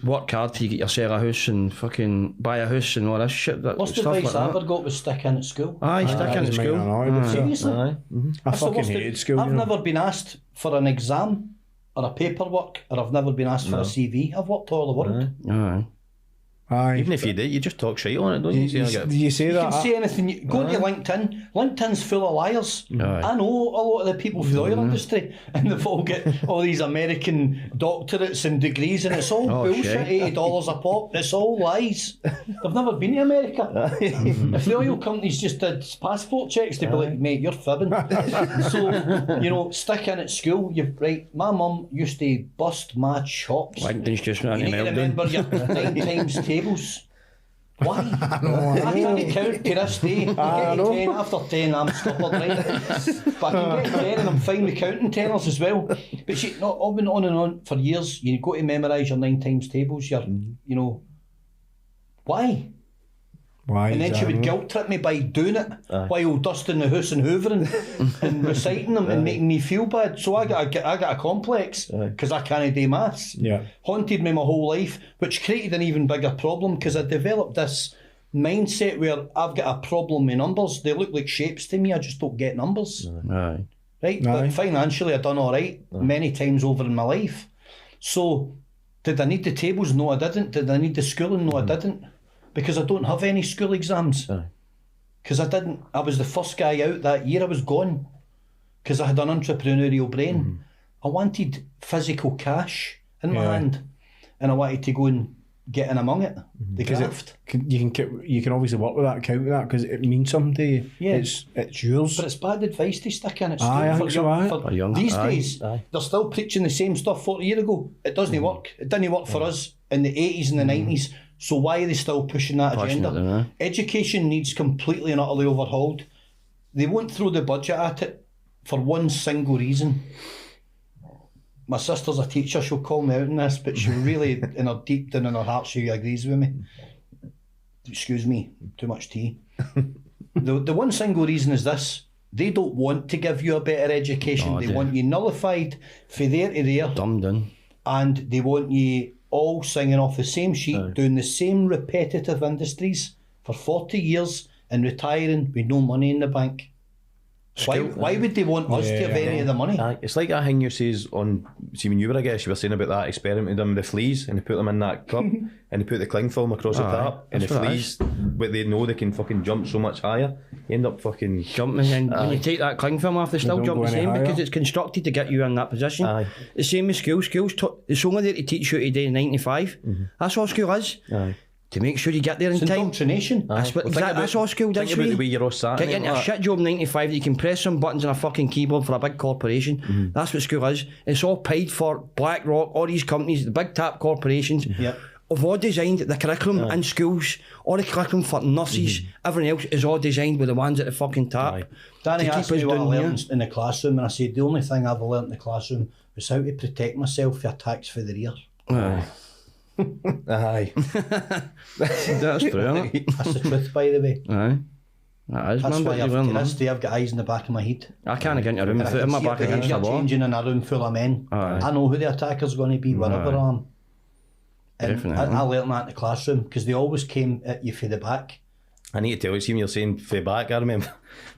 Work hard till you get yourself a house and fucking buy a house and all this shit. Worst stuff advice like I that. ever got was stick in at school. Aye, stick in at school. Seriously? I That's the fucking worst hated ad- school. I've you know. never been asked for an exam or a paperwork, or I've never been asked for a CV. I've worked all the world. Aye. Aye. Even if you did, you just talk shit on it, don't you? You say You that. can say anything. Go to LinkedIn. LinkedIn's full of liars. Aye. I know a lot of the people from the oil industry, and they've all got all these American doctorates and degrees, and it's all bullshit. shit. $80 a pop. It's all lies. They've never been to America. If the oil companies just did passport checks, they'd be like, mate, you're fibbing. So, stick in at school. My mum used to bust my chops. LinkedIn's just You not need to remember your 9 times tables. Why? I can't count to this day. I get 10 after 10, I'm stupid, right? But I can get 10 and I'm fine with counting tenors as well. But I've been on and on for years. You go to memorise your 9 times tables. Why? Why? And then she would guilt trip me by doing it while dusting the house and hoovering and reciting them and making me feel bad. So I got a complex because I can't do maths. Yeah. Haunted me my whole life, which created an even bigger problem because I developed this mindset where I've got a problem with numbers. They look like shapes to me. I just don't get numbers. Aye. Right? But financially, I've done all right many times over in my life. So did I need the tables? No, I didn't. Did I need the schooling? No, I didn't. Because I don't have any school exams. Because I didn't. I was the first guy out that year. I was gone. Because I had an entrepreneurial brain. I wanted physical cash in my hand. And I wanted to go and get in among it. The Because graft. you can obviously work with that, count with that, because it means something to you. Yeah. It's yours. But it's bad advice to stick in at school. Aye, I for think so, young- aye. for For young- these aye, days, aye. they're still preaching the same stuff 40 years ago. It doesn't work. It didn't work for us in the 80s and the 90s. So why are they still pushing that Pushing agenda? it, aye. Education needs completely and utterly overhauled. They won't throw the budget at it for one single reason. My sister's a teacher, she'll call me out on this, but she really, in her deep down in her heart, she agrees with me. Excuse me, too much tea. The one single reason is this: they don't want to give you a better education. Oh, they dear. want you nullified from there to there, Dumbed in. and they want you all singing off the same sheet, doing the same repetitive industries for 40 years and retiring with no money in the bank. Why would they want us to have any of the money? Aye, it's like that thing you says on. See, when you were a guest, you were saying about that experiment with them with the fleas, and they put them in that cup, and they put the cling film across the top, and the that's what it fleas, but they know they can fucking jump so much higher. You end up fucking Jumping, and when you take that cling film off, they still don't jump go the any same higher. because it's constructed to get you in that position. Aye. The same with school. It's only there to teach you today in 95. That's all school is. Aye. To make sure you get there in It's time. indoctrination. That's, what, Well, think that's all school does Think for about the you. way you're all sat. Get you into a shit job in 95 that you can press some buttons on a fucking keyboard for a big corporation. That's what school is. It's all paid for. BlackRock, all these companies, the big tap corporations. Yep. Have all designed the curriculum in schools, all the curriculum for nurses, everything else is all designed with the ones at the fucking tap. Aye. Danny to keep asked me us what I down learned here. in the classroom, and I said the only thing I've learnt in the classroom was how to protect myself from attacks for the rear. Aye. Aye. That's true, isn't it? That's the truth, by the way. Aye. That is, That's man, why but you I've learn, to man. this day I've got eyes in the back of my head. I can't get into a room And I with it in can my see back the against the behaviour wall. changing in a room full of men. Aye. I know who the attacker's going to be wherever I am. And Definitely. I learnt that in the classroom because they always came at you from the back. I need to tell you, see when you're saying "fay back," I remember.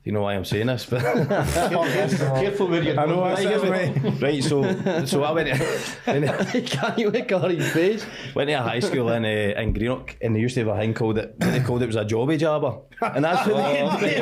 You know why I'm saying this, but Careful where you're I know going. that's it, mate. right. So I went to, Can't you look at his face? went to a high school in Greenock, and they used to have a thing called it. They called it was a jobby jabber, and that's what they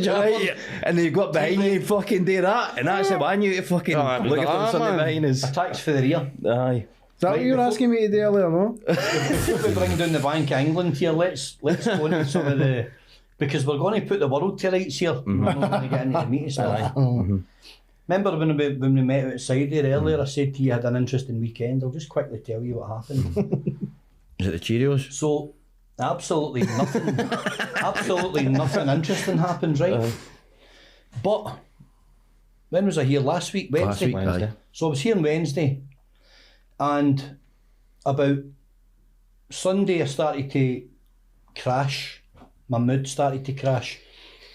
right. And they got behind you and fucking do that, and that's it. I knew to fucking Oh, it was look like at that, something man. behind us. Attacks for the rear. Aye. Is that what you were asking me to do earlier, no? Before we bring down the Bank of England here, let's go into some of the... Because we're going to put the world to rights here. We're not going to get into the meaty stuff. Remember when we met outside there earlier, I said to you I had an interesting weekend. I'll just quickly tell you what happened. Is it the Cheerios? So, absolutely nothing interesting happened, right? But, when was I here? Last week, Wednesday. week, Wednesday. So I was here on Wednesday, and about Sunday I started to crash. My mood started to crash,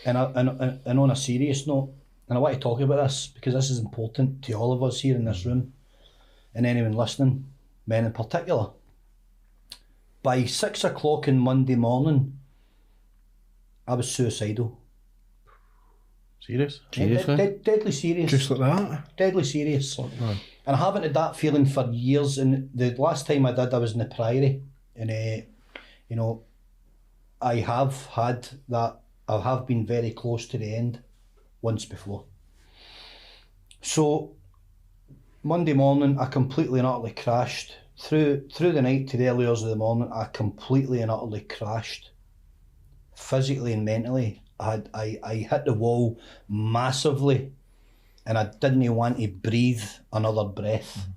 and on a serious note, and I want to talk about this because this is important to all of us here in this room, and anyone listening, men in particular. By 6 o'clock on Monday morning, I was suicidal. Serious? Seriously? Deadly serious. Just like that. Deadly serious. And I haven't had that feeling for years. And the last time I did, I was in the Priory. And, you know, I have had that. I have been very close to the end once before. So, Monday morning, I completely and utterly crashed. Through the night to the early hours of the morning, I completely and utterly crashed. Physically and mentally. I hit the wall massively, and I didn't want to breathe another breath.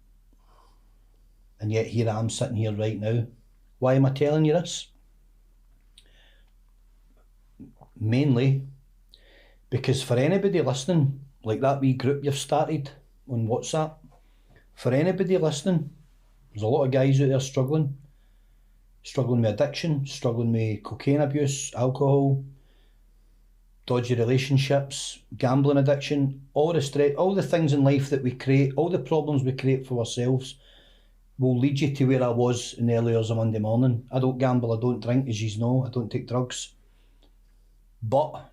And yet here I am sitting here right now. Why am I telling you this? Mainly because for anybody listening, like that wee group you've started on WhatsApp, for anybody listening, there's a lot of guys out there struggling with addiction, struggling with cocaine abuse, alcohol, dodgy relationships, gambling addiction, all the stress, all the things in life that we create, all the problems we create for ourselves will lead you to where I was in the early hours of Monday morning. I don't gamble, I don't drink, as you know, I don't take drugs. But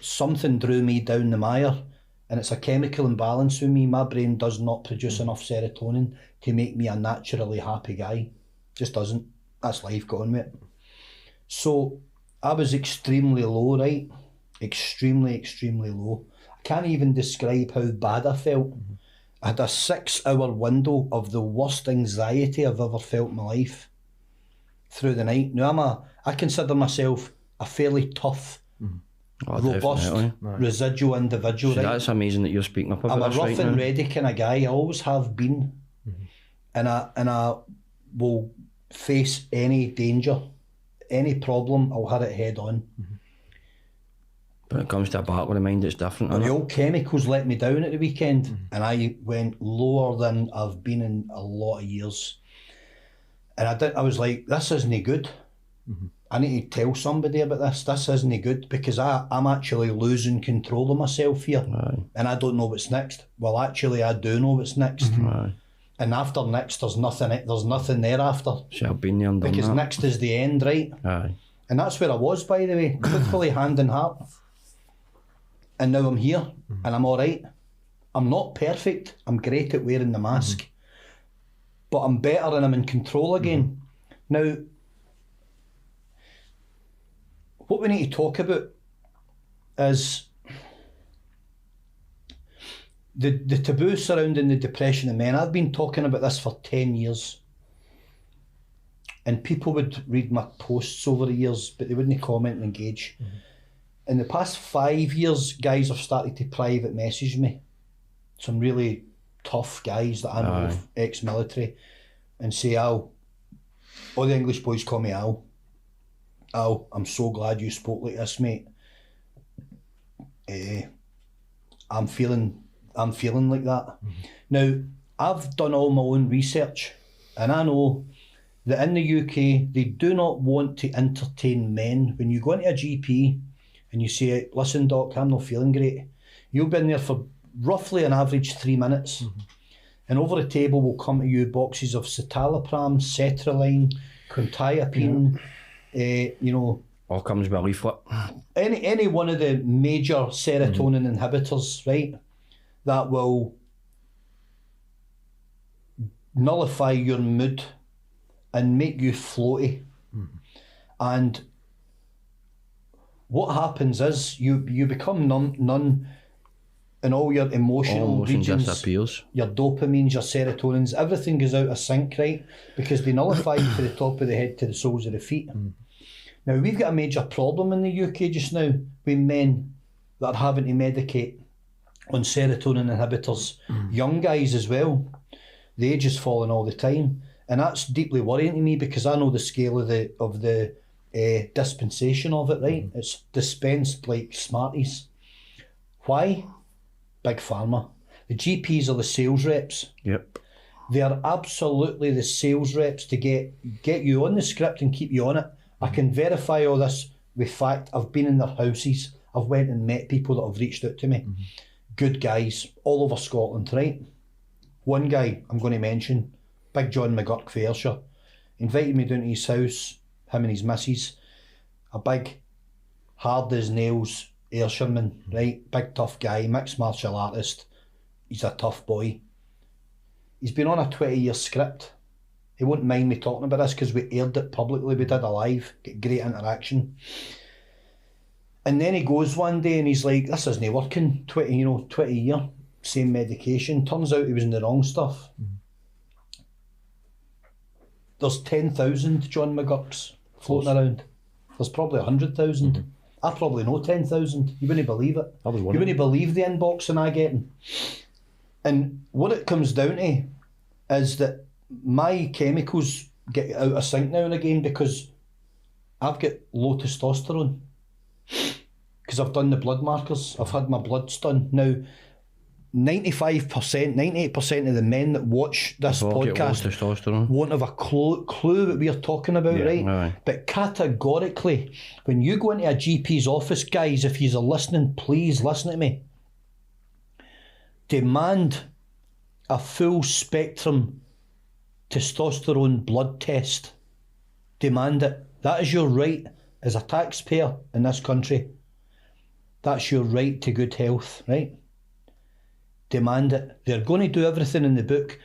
something drew me down the mire, and it's a chemical imbalance with me. My brain does not produce enough serotonin to make me a naturally happy guy. Just doesn't. That's life, got on with it. So I was extremely low, right? Extremely, extremely low. I can't even describe how bad I felt. I had a 6-hour window of the worst anxiety I've ever felt in my life through the night. Now I consider myself a fairly tough, robust, residual individual. So right? that's amazing that you're speaking up about I'm a this rough right and now. ready kind of guy. I always have been, and I will face any danger, any problem. I'll hit it head on. But it comes to a battle with the mind, it's different. The Isn't it? old chemicals let me down at the weekend, and I went lower than I've been in a lot of years. And I was like, this isn't good. I need to tell somebody about this. This isn't good, because I'm actually losing control of myself here. Aye. And I don't know what's next. Well, actually, I do know what's next. Aye. And after next, there's nothing thereafter. See, I've been there and done Because that. next is the end, right? Aye. And that's where I was, by the way, truthfully, hand in heart. And now I'm here, and I'm all right. I'm not perfect. I'm great at wearing the mask. But I'm better and I'm in control again. Now, what we need to talk about is the taboo surrounding the depression in men. I've been talking about this for 10 years. And people would read my posts over the years, but they wouldn't comment and engage. In the past 5 years, guys have started to private message me. Some really tough guys that I know, of ex-military, and say, Al, all the English boys call me Al. Al, I'm so glad you spoke like this, mate. I'm feeling like that. Now, I've done all my own research, and I know that in the UK, they do not want to entertain men. When you go into a GP and you say, listen, doc, I'm not feeling great, you'll be in there for roughly an average 3 minutes. And over the table will come to you boxes of citalopram, sertraline, quetiapine, All comes with a leaflet. any one of the major serotonin inhibitors, right, that will nullify your mood and make you floaty. And what happens is you become numb in all your emotional Emotion regions, disappears. your dopamines, your serotonins, everything goes out of sync, right? Because they nullify you from the top of the head to the soles of the feet. Now, we've got a major problem in the UK just now with men that are having to medicate on serotonin inhibitors. Young guys as well. The age is falling all the time. And that's deeply worrying to me, because I know the scale of the dispensation of it, right? It's dispensed like Smarties. Why? Big Pharma. The GPs are the sales reps. Yep. They are absolutely the sales reps to get you on the script and keep you on it. I can verify all this with fact. I've been in their houses. I've went and met people that have reached out to me. Good guys all over Scotland, right? One guy I'm going to mention, Big John McGurk for Ayrshire, invited me down to his house, him and his missus. A big, hard as nails Ayrshireman, right? Big tough guy, mixed martial artist. He's a tough boy. He's been on a 20-year script. He won't mind me talking about this because we aired it publicly. We did a live, get great interaction. And then he goes one day and he's like, this isn't working. 20 year, same medication. Turns out he was in the wrong stuff. There's 10,000 John McGurks floating around. There's probably 100,000. I probably know 10,000. You wouldn't believe it. I was You wondering. wouldn't believe the inboxing I getting. And what it comes down to is that my chemicals get out of sync now and again because I've got low testosterone. Because I've done the blood markers. I've had my bloods done. Now, 95%, 98% of the men that watch this All get low podcast testosterone. won't have a clue what we're talking about, right? Aye. But categorically, when you go into a GP's office, guys, if you're listening, please listen to me. Demand a full spectrum testosterone blood test. Demand it. That is your right as a taxpayer in this country. That's your right to good health, right? Demand it. They're going to do everything in the book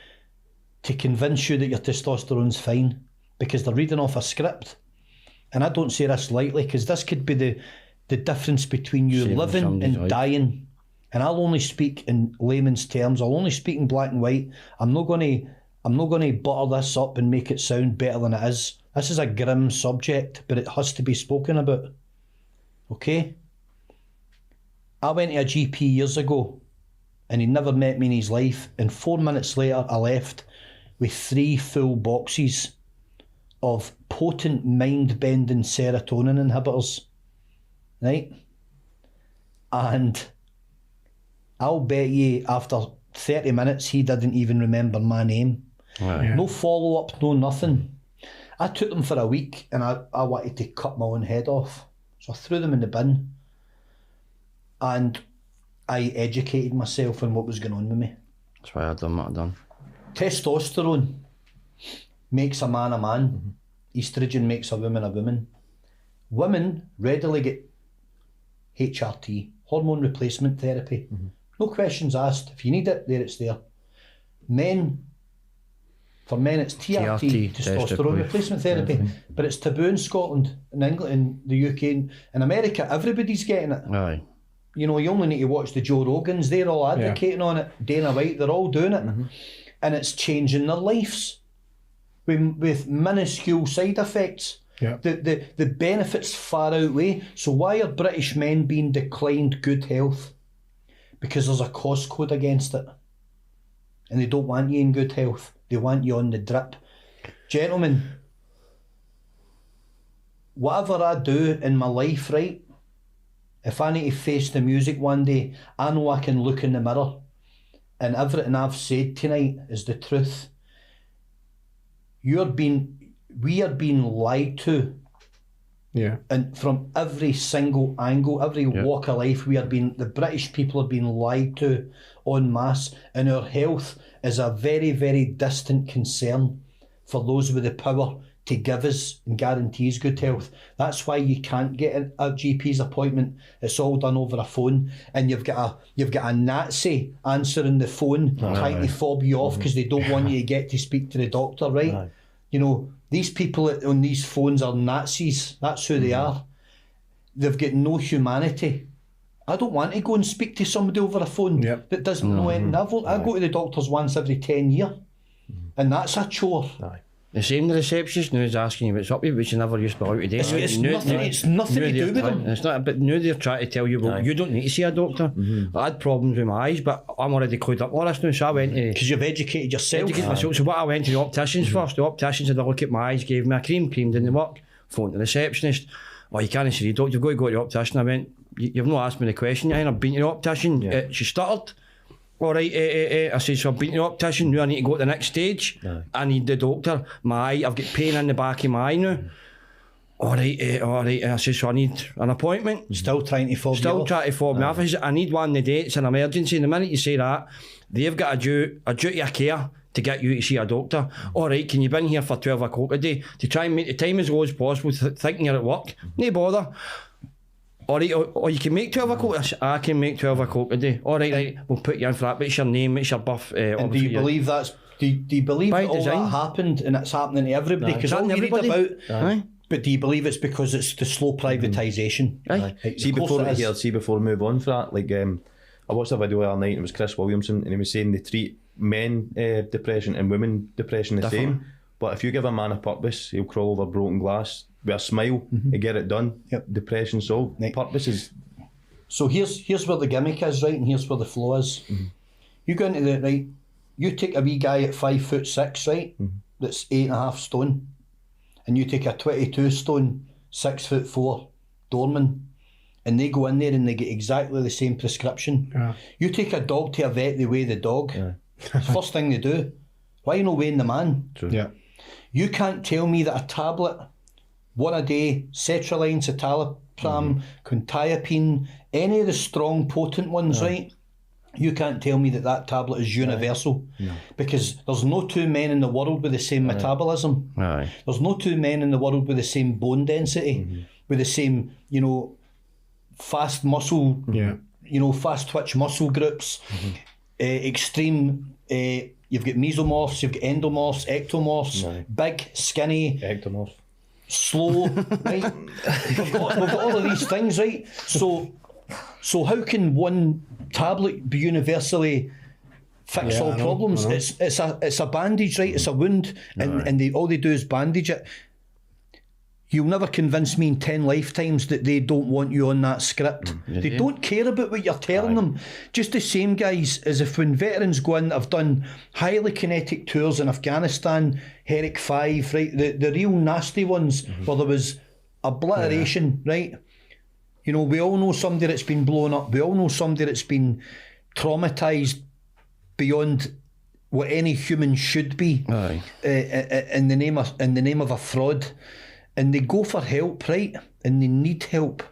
to convince you that your testosterone's fine because they're reading off a script. And I don't say this lightly because this could be the difference between you Saving living somebody's and life. dying. And I'll only speak in layman's terms. I'll only speak in black and white. I'm not going to butter this up and make it sound better than it is. This is a grim subject, but it has to be spoken about. Okay? I went to a GP years ago, and he never met me in his life, and 4 minutes later I left with 3 full boxes of potent mind-bending serotonin inhibitors. Right? And I'll bet you after 30 minutes he didn't even remember my name. Right. No follow-up, no nothing. I took them for a week and I wanted to cut my own head off. So I threw them in the bin and I educated myself on what was going on with me. That's why I've done what I've done. Testosterone makes a man a man. Estrogen makes a woman. Women readily get HRT, hormone replacement therapy. No questions asked. If you need it, there it's there. For men it's TRT, testosterone replacement therapy. But it's taboo in Scotland, in England, in the UK, in America, everybody's getting it. Aye. You know, you only need to watch the Joe Rogans, they're all advocating on it. Dana White, they're all doing it. And it's changing their lives with minuscule side effects. Yeah. The benefits far outweigh. So why are British men being declined good health? Because there's a cost code against it. And they don't want you in good health. They want you on the drip. Gentlemen, whatever I do in my life, right, if I need to face the music one day, I know I can look in the mirror and everything I've said tonight is the truth. We are being lied to. Yeah. And from every single angle, every walk of life, the British people are being lied to en masse, and our health is a very, very distant concern for those with the power to give us and guarantee us good health. That's why you can't get a GP's appointment. It's all done over a phone, and you've got a Nazi answering the phone trying to fob you off because they don't want you to get to speak to the doctor, right? You know, these people on these phones are Nazis. That's who they are. They've got no humanity. I don't want to go and speak to somebody over a phone that doesn't know anything. I go to the doctors once every 10 years, and that's a chore. The same the receptionist now is asking you what's up with you, which you never used to be allowed to do. It's nothing to do with them. It's not, but now they're trying to tell you, well, you don't need to see a doctor. I had problems with my eyes, but I'm already clued up all this now, so I went to... Because you've educated yourself. So what I went to the opticians first. The opticians had a look at my eyes, gave me a cream didn't work. Phoned the receptionist. Oh, you can't see the doctor, you've got to go to the optician. I went, you've not asked me the question yet. I've been to the optician. She stuttered. All right, I said, so I've been to the optician, now I need to go to the next stage. I need the doctor. My eye, I've got pain in the back of my eye now. All right. I said, so I need an appointment. Still trying to fob me off. I said, I need one of the day, it's an emergency. And the minute you say that, they've got a duty of care to get you to see a doctor. All right, can you be in here for 12 o'clock a day to try and make the time as low as possible, thinking you're at work? No bother. All right, or you can make 12 o'clock. I can make 12 o'clock a day. All right, we'll put you in for that. What's your name? What's your buff? And do you believe that's... Do you believe that all that happened and it's happening to everybody? Because all you read about... But do you believe it's because it's the slow privatisation? See, before we move on for that, like I watched a video the other night and it was Chris Williamson and he was saying they treat men depression and women depression the same. But if you give a man a purpose, he'll crawl over broken glass with a smile to get it done. Depression solved. Purpose is... So here's where the gimmick is, right, and here's where the flaw is. You go into the... Right, you take a wee guy at 5'6", right, that's 8.5 stone, and you take a 22 stone, 6'4" doorman, and they go in there and they get exactly the same prescription. You take a dog to a vet, they weigh the dog. First thing they do. Why are you not weighing the man? True. You can't tell me that a tablet, one a day, sertraline, citalopram, quetiapine, any of the strong, potent ones, right? You can't tell me that tablet is universal. Because there's no two men in the world with the same metabolism. There's no two men in the world with the same bone density, with the same, fast muscle, fast twitch muscle groups, extreme... You've got mesomorphs, you've got endomorphs, ectomorphs, big, skinny, ectomorph, slow, right? We've got all of these things, right? So So how can one tablet be universally fix Yeah, all I know, problems? I know. It's a bandage, right? It's a wound, and all they do is bandage it. You'll never convince me in 10 lifetimes that they don't want you on that script. They don't care about what you're telling them. Just the same, guys, as if when veterans go in, I've done highly kinetic tours in Afghanistan, Herrick 5, right? The real nasty ones where there was obliteration, right? You know, we all know somebody that's been blown up. We all know somebody that's been traumatised beyond what any human should be. Aye. In the name of a fraud. And they go for help, right? And they need help.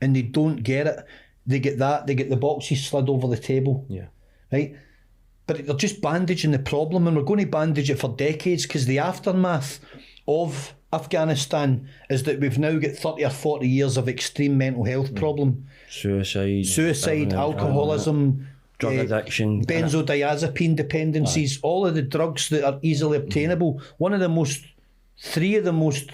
And they don't get it. They get that. They get the boxes slid over the table. Yeah. Right? But they're just bandaging the problem, and we're going to bandage it for decades, because the aftermath of Afghanistan is that we've now got 30 or 40 years of extreme mental health problem. Suicide, Alcoholism, drug addiction, benzodiazepine dependencies, all of the drugs that are easily obtainable. Three of the most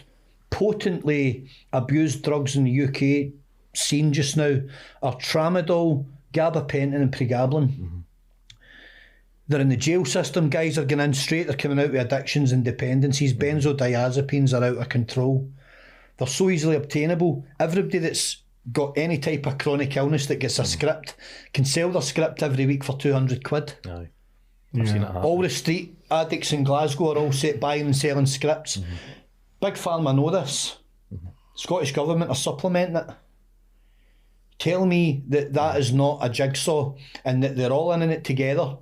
potently abused drugs in the UK scene just now are tramadol, gabapentin and pregabalin. They're in the jail system. Guys are going in straight. They're coming out with addictions and dependencies. Benzodiazepines are out of control. They're so easily obtainable. Everybody that's got any type of chronic illness that gets a script can sell their script every week for 200 quid. Aye. I've seen it happen. All the street addicts in Glasgow are all set buying and selling scripts. Big Pharma know this. Scottish Government are supplementing it. Tell me that is not a jigsaw and that they're all in it together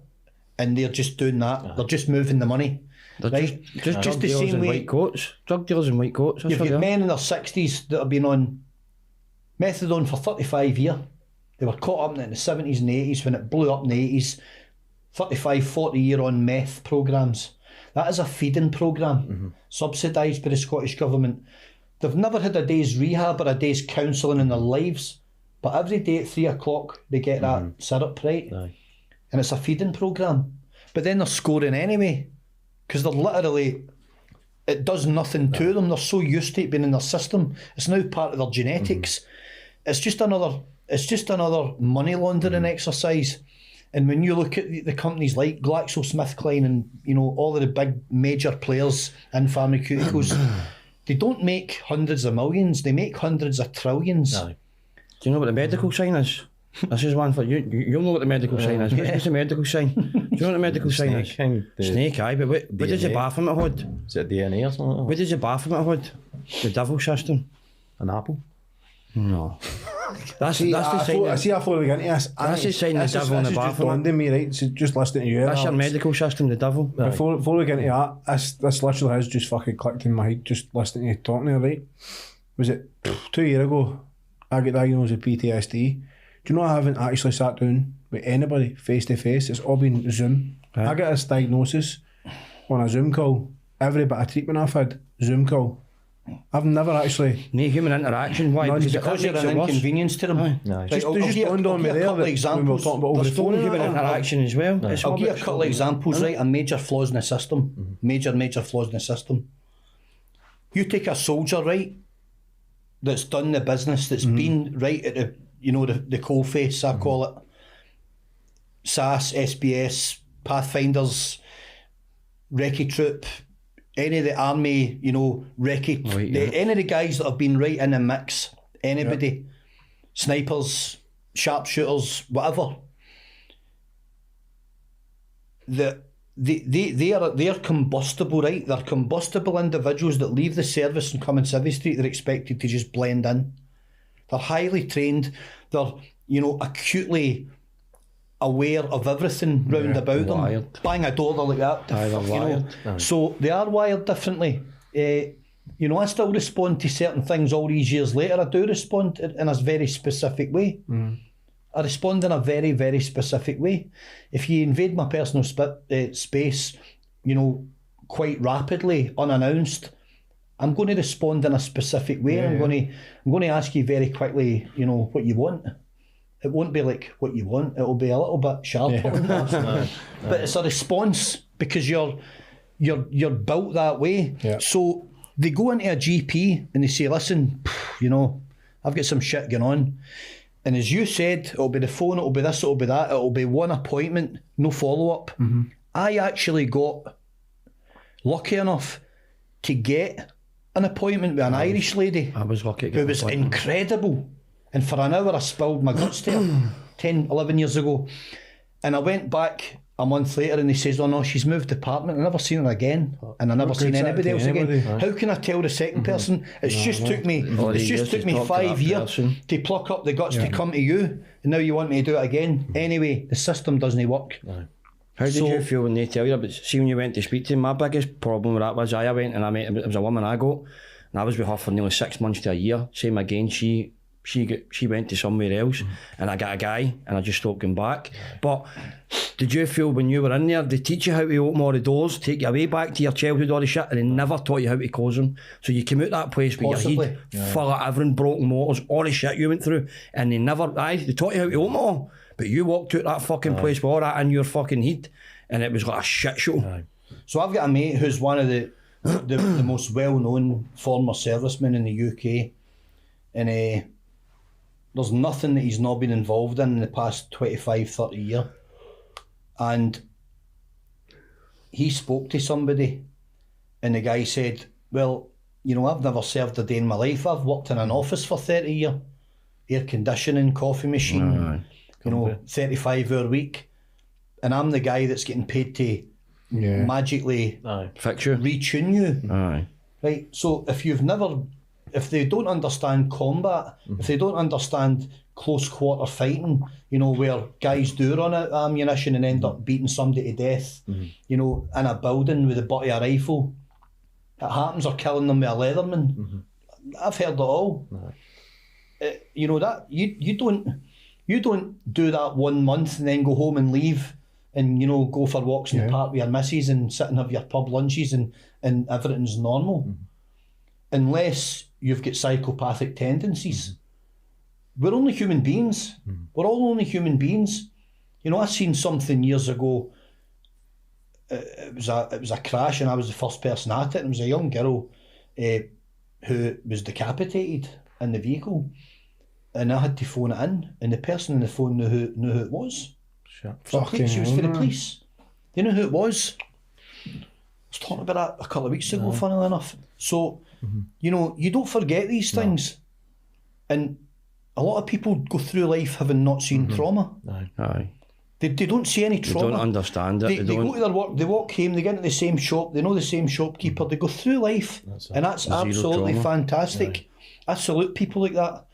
and they're just doing that. They're just moving the money. They're right? just the drug dealers same in way. white coats. Drug dealers in white coats. That's You've what got they are. men in their 60s that have been on methadone for 35 years. They were caught up in it in the 70s and the 80s when it blew up in the 80s. 35, 40 year on meth programmes. That is a feeding programme, subsidised by the Scottish Government. They've never had a day's rehab or a day's counselling in their lives, but every day at 3 o'clock they get that syrup, right? Aye. And it's a feeding programme. But then they're scoring anyway, because they're literally, it does nothing to them. They're so used to it being in their system. It's now part of their genetics. It's just another money laundering exercise. And when you look at the companies like GlaxoSmithKline and, you know, all of the big major players in pharmaceuticals, they don't make hundreds of millions, they make hundreds of trillions. Aye. Do you know what the medical sign is? This is one for you. You'll know what the medical sign is. What's the medical sign? Do you know what the medical sign is? Snake, aye, but what does the bathroom at hood? Is it DNA or something? What does the bathroom at hood? The devil system? An apple? No. That's the sign. Before we get into this, That's the sign of the devil in the just bathroom. dawned on me, right? So just listening to you. That's your Alex. medical system, the devil. Before we get into that, this literally has just fucking clicked in my head just listening to you talking to you, right? Was it 2 years ago I got diagnosed with PTSD? Do you know I haven't actually sat down with anybody face to face? It's all been Zoom. I got this diagnosis on a Zoom call. Every bit of treatment I've had, Zoom call. I've never actually... No human interaction. Why? None, Because you're an inconvenience to them. Just dawned on me there that when we were talking about over the There's phone. no human interaction as well. It's I'll all give you a about- couple of examples, right? A major flaws in the system. Major flaws in the system. You take a soldier, right, that's done the business, that's been right at the, you know, the coalface, I call it. SAS, SBS, Pathfinders, Recce Troop, any of the army, you know, Recce, any of the guys that have been right in the mix, anybody, snipers, sharpshooters, whatever. They're combustible, right? They're combustible individuals that leave the service and come in Civvy Street. They're expected to just blend in. They're highly trained. They're, you know, acutely aware of everything round about them. wired. Bang a door, they're like that. Aye, they're You know? wired. So they are wired differently. You know, I still respond to certain things all these years later. I do respond in a very specific way. I respond in a very, very specific way. If you invade my personal space, you know, quite rapidly, unannounced, I'm going to respond in a specific way. I'm going to ask you very quickly, you know, what you want. It won't be like what you want. It'll be a little bit sharp, but it's a response because you're built that way. Yeah. So they go into a GP and they say, "Listen, you know, I've got some shit going on." And as you said, it'll be the phone, it'll be this, it'll be that, it'll be one appointment, no follow-up. I actually got lucky enough to get an appointment with an Irish lady. I was lucky to get who an was appointment. incredible. And for an hour I spilled my guts to her 10, 11 years ago. And I went back a month later and he says, oh no, she's moved department. I never seen her again. And I never seen good's that anybody to else anybody? again. How can I tell the second person? It's just took me it's just took me 5 years to pluck up the guts to come to you, and now you want me to do it again. Anyway, the system doesn't work. How did you feel when they tell you? But see, when you went to speak to him, my biggest problem with that was I went and I met, it was a woman I got, and I was with her for nearly 6 months to a year. Same again, she went to somewhere else, and I got a guy, and I just stopped going back. But did you feel when you were in there, they teach you how to open all the doors, take you away back to your childhood, all the shit, and they never taught you how to close them? So you came out that place with your head full of everything, broken motors, all the shit you went through, and they taught you how to open it all. But you walked out that fucking place with all that in your fucking head, and it was like a shit show. So I've got a mate who's one of the most well-known former servicemen in the UK, and there's nothing that he's not been involved in the past 25, 30 years. And he spoke to somebody, and the guy said, well, you know, I've never served a day in my life. I've worked in an office for 30 years, air conditioning, coffee machine, 35-hour week, and I'm the guy that's getting paid to magically Fix you. retune you. Right, so if they don't understand combat, if they don't understand close quarter fighting, you know, where guys do run out of ammunition and end up beating somebody to death, you know, in a building with a butt of a rifle, it happens, or killing them with a Leatherman. I've heard it all. You know, that you don't do that 1 month and then go home and leave and, you know, go for walks in the park with your missus and sit and have your pub lunches and everything's normal. Unless you've got psychopathic tendencies. We're only human beings. We're all only human beings. You know, I seen something years ago. It was a crash, and I was the first person at it. And it was a young girl who was decapitated in the vehicle, and I had to phone it in. And the person on the phone knew who it was. She was for the police. They knew who it was. I was talking about that a couple of weeks ago, funnily enough. So, you know, you don't forget these things. And a lot of people go through life having not seen trauma. They don't see any trauma. They don't understand it. They go to their work, they walk home, they get into the same shop, they know the same shopkeeper, they go through life. And that's absolutely fantastic. I salute people like that.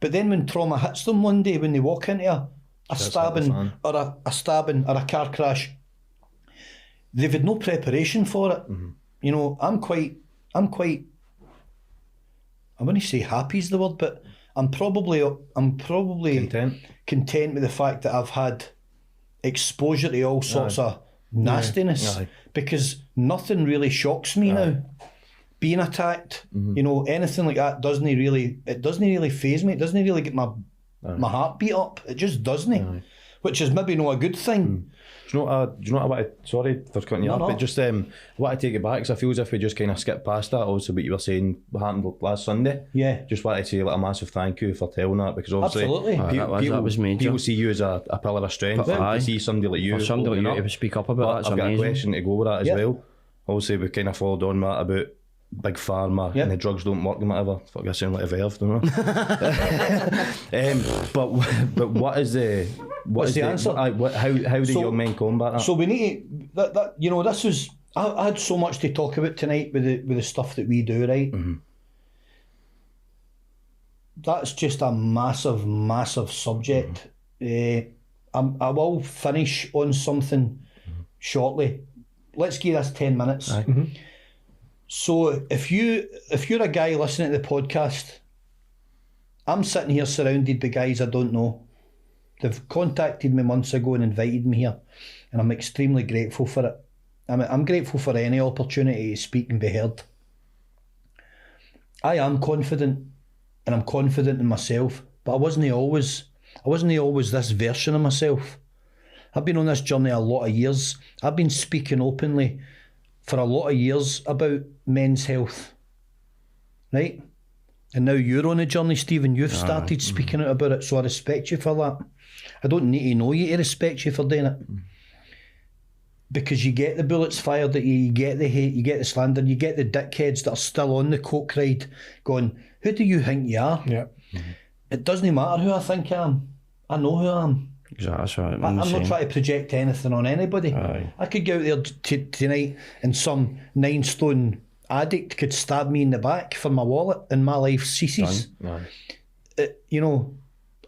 But then when trauma hits them one day, when they walk into a stabbing or a car crash, they've had no preparation for it. You know, I'm quite I wouldn't say happy is the word, but I'm probably content with the fact that I've had exposure to all sorts of nastiness, because nothing really shocks me now. Being attacked, you know, anything like that doesn't really faze me. It doesn't really get my heart beat up. It just doesn't, which is maybe not a good thing. Do you know what I want to, sorry for cutting you off, but just I want to take it back, because I feel as if we just kind of skipped past that. Also, what you were saying, what happened last Sunday. Yeah. Just want to say like a massive thank you for telling that, because obviously Absolutely. That was major. People see you as a pillar of strength. To see somebody like you, For somebody like you to speak up about that's I've amazing. got a question to go with that as well. Obviously, we kind of followed on that about Big Pharma and the drugs don't work and whatever. Fuck, I sound like a Verve, don't I? But what is the answer? How do young men combat that? So we need that you know, this was I had so much to talk about tonight with the stuff that we do, right? That's just a massive subject. I will finish on something shortly. Let's give this 10 minutes. So if you're a guy listening to the podcast, I'm sitting here surrounded by guys I don't know. They've contacted me months ago and invited me here, and I'm extremely grateful for it. I'm grateful for any opportunity to speak and be heard. I am confident, and I'm confident in myself, but I wasn't always this version of myself. I've been on this journey a lot of years. I've been speaking openly for a lot of years about men's health, right? And now you're on a journey, Stephen. You've started speaking out about it, so I respect you for that. I don't need to know you to respect you for doing it. Because you get the bullets fired at you, you get the hate, you get the slander, you get the dickheads that are still on the coke ride going, who do you think you are? Yeah. It doesn't matter who I think I am. I know who I am. Exactly. I'm not trying to project anything on anybody. Aye. I could go out there tonight and some 9-stone addict could stab me in the back for my wallet and my life ceases. You know,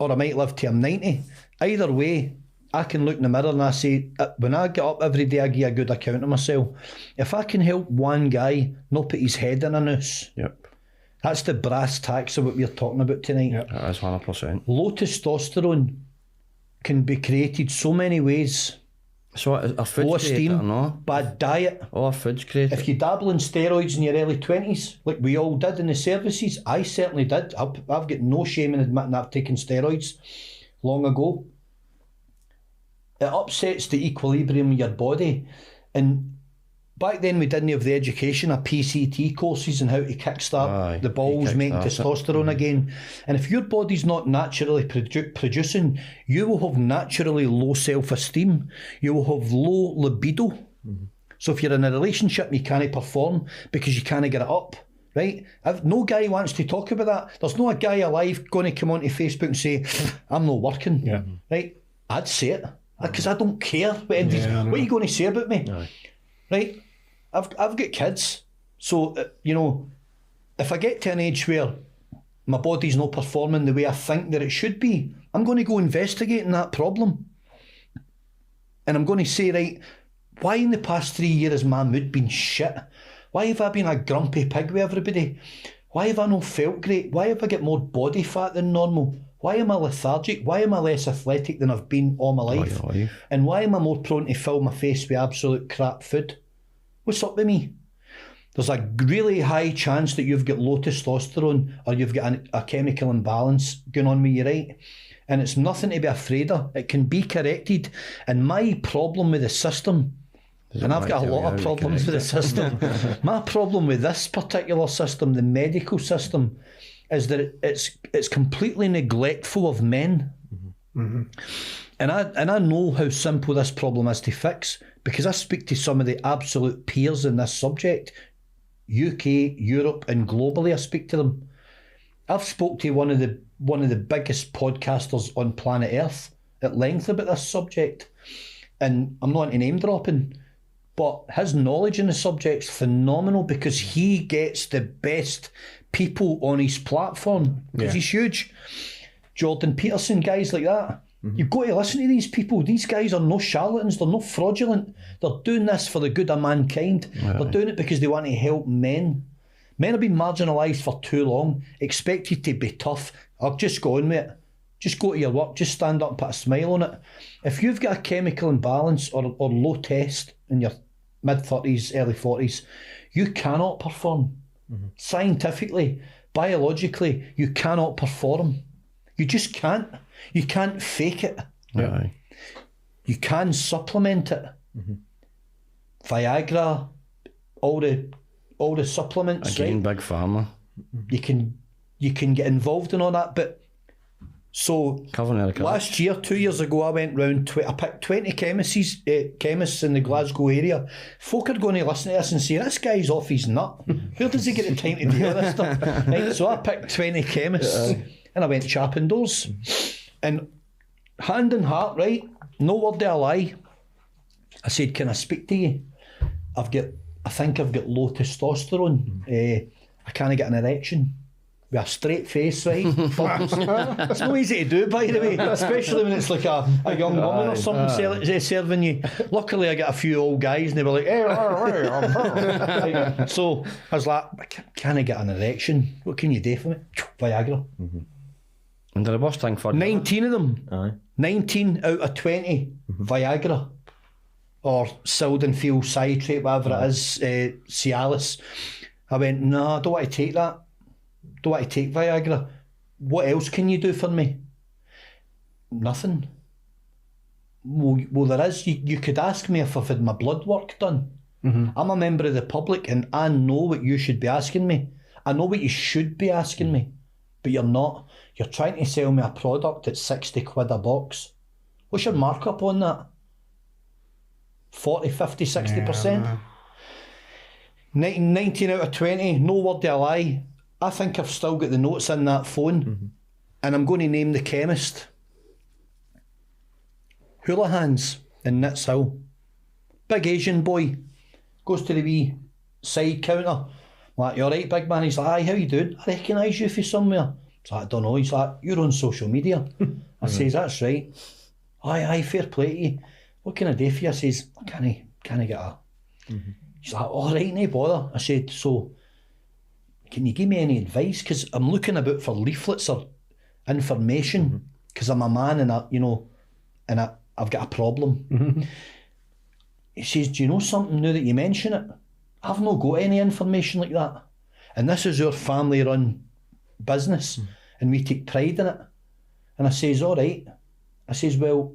or I might live till I'm 90. Either way, I can look in the mirror and I say, when I get up every day, I give a good account of myself. If I can help one guy not put his head in a noose, that's the brass tacks of what we're talking about tonight. That is 100%. Low testosterone can be created so many ways. So our food's Low created esteem, or not? bad diet. Oh, our food's created. If you dabble in steroids in your early 20s, like we all did in the services, I certainly did. I've got no shame in admitting I've taken steroids long ago. It upsets the equilibrium of your body. And back then we didn't have the education of PCT courses and how to kickstart the balls, making testosterone again. And if your body's not naturally producing, you will have naturally low self-esteem. You will have low libido. So if you're in a relationship, you can't perform because you can't get it up. Right? If no guy wants to talk about that, there's no a guy alive going to come onto Facebook and say, I'm not working. Right? I'd say it. Because I don't care what are you going to say about me? Right? I've got kids, so you know, if I get to an age where my body's not performing the way I think that it should be, I'm going to go investigating that problem, and I'm going to say, right, why in the past 3 years has my mood been shit? Why have I been a grumpy pig with everybody? Why have I not felt great? Why have I got more body fat than normal? Why am I lethargic? Why am I less athletic than I've been all my life? And why am I more prone to fill my face with absolute crap food? What's up with me? There's a really high chance that you've got low testosterone or you've got a chemical imbalance going on with you, right? And it's nothing to be afraid of. It can be corrected. And my problem with the system, and I've got a lot of problems with the system, my problem with this particular system, the medical system, is that it's completely neglectful of men. And I know how simple this problem is to fix because I speak to some of the absolute peers in this subject, UK, Europe, and globally. I speak to them. I've spoke to one of the biggest podcasters on planet Earth at length about this subject, and I'm not into name dropping, but his knowledge in the subject's phenomenal because he gets the best people on his platform because he's huge. Jordan Peterson, guys like that. You've got to listen to these people. These guys are no charlatans, they're not fraudulent. They're doing this for the good of mankind. They're doing it because they want to help men. Men have been marginalised for too long, expected to be tough. I'll just go on with it. Just go to your work, just stand up and put a smile on it. If you've got a chemical imbalance or low test in your mid-30s, early 40s, you cannot perform. Scientifically, biologically, you cannot perform. You just can't. You can't fake it. You can supplement it. Viagra, all the supplements. Again, right? big pharma. You can get involved in all that, but so last year, 2 years ago, I went round. I picked 20 chemists in the Glasgow area. Folk are going to listen to this and say, "This guy's off his nut. Where does he get the time to do all this stuff?" Right, so I picked 20 chemists and I went chapping doors. And hand in heart, right? No word of a lie. I said, "Can I speak to you? I think I've got low testosterone. I can't get an erection." With a straight face, right? It's not easy to do, by the way, especially when it's like a young woman or something serving you. Luckily, I got a few old guys and they were like, hey, so I was like, can I get an erection? What can you do for me? Viagra. And the worst thing for 19 of them. 19 out of 20 Viagra. Or sildenafil citrate, whatever it is, Cialis. I went, no, I don't want to take that. Don't want to take Viagra. What else can you do for me? Nothing. Well, there is. You could ask me if I've had my blood work done. I'm a member of the public and I know what you should be asking me. I know what you should be asking me, but you're not. You're trying to sell me a product at 60 quid a box. What's your markup on that? 40, 50, 60%? 19 out of 20, no word of a lie. I think I've still got the notes in that phone, and I'm going to name the chemist. Houlihan's in Nits Hill. Big Asian boy. Goes to the wee side counter. I'm like, you alright, big man? He's like, aye, how you doing? I recognise you from somewhere. He's like, I don't know. He's like, you're on social media. I says, that's right. Aye, fair play to you. What can I do for you? I says, can I get a... He's like, all right, no bother. I said, so, can you give me any advice? Because I'm looking about for leaflets or information, because I'm a man and I've got a problem. He says, do you know something now that you mention it? I've not got any information like that. And this is our family-run business, and we take pride in it. And I says, all right. I says, well,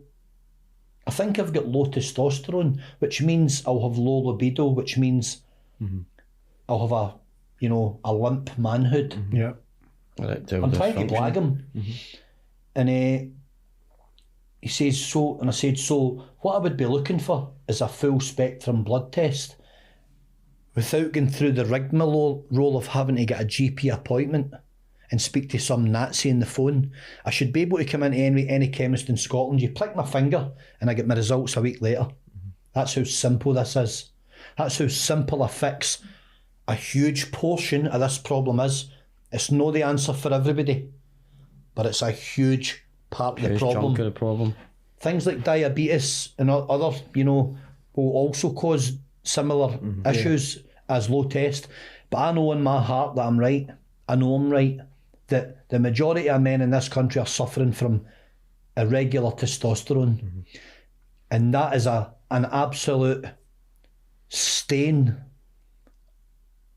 I think I've got low testosterone, which means I'll have low libido, which means I'll have a limp manhood. Yeah. I'm trying to blag him. And he says, so, and I said, so what I would be looking for is a full spectrum blood test without going through the rigmarole of having to get a GP appointment and speak to some Nazi on the phone. I should be able to come into any chemist in Scotland. You prick my finger and I get my results a week later. That's how simple this is. That's how simple a fix a huge portion of this problem is. It's not the answer for everybody, but it's a huge part of the problem. Chunk of the problem. Things like diabetes and other, will also cause similar issues as low test. But I know in my heart that I'm right. I know I'm right. That the majority of men in this country are suffering from irregular testosterone. And that is an absolute stain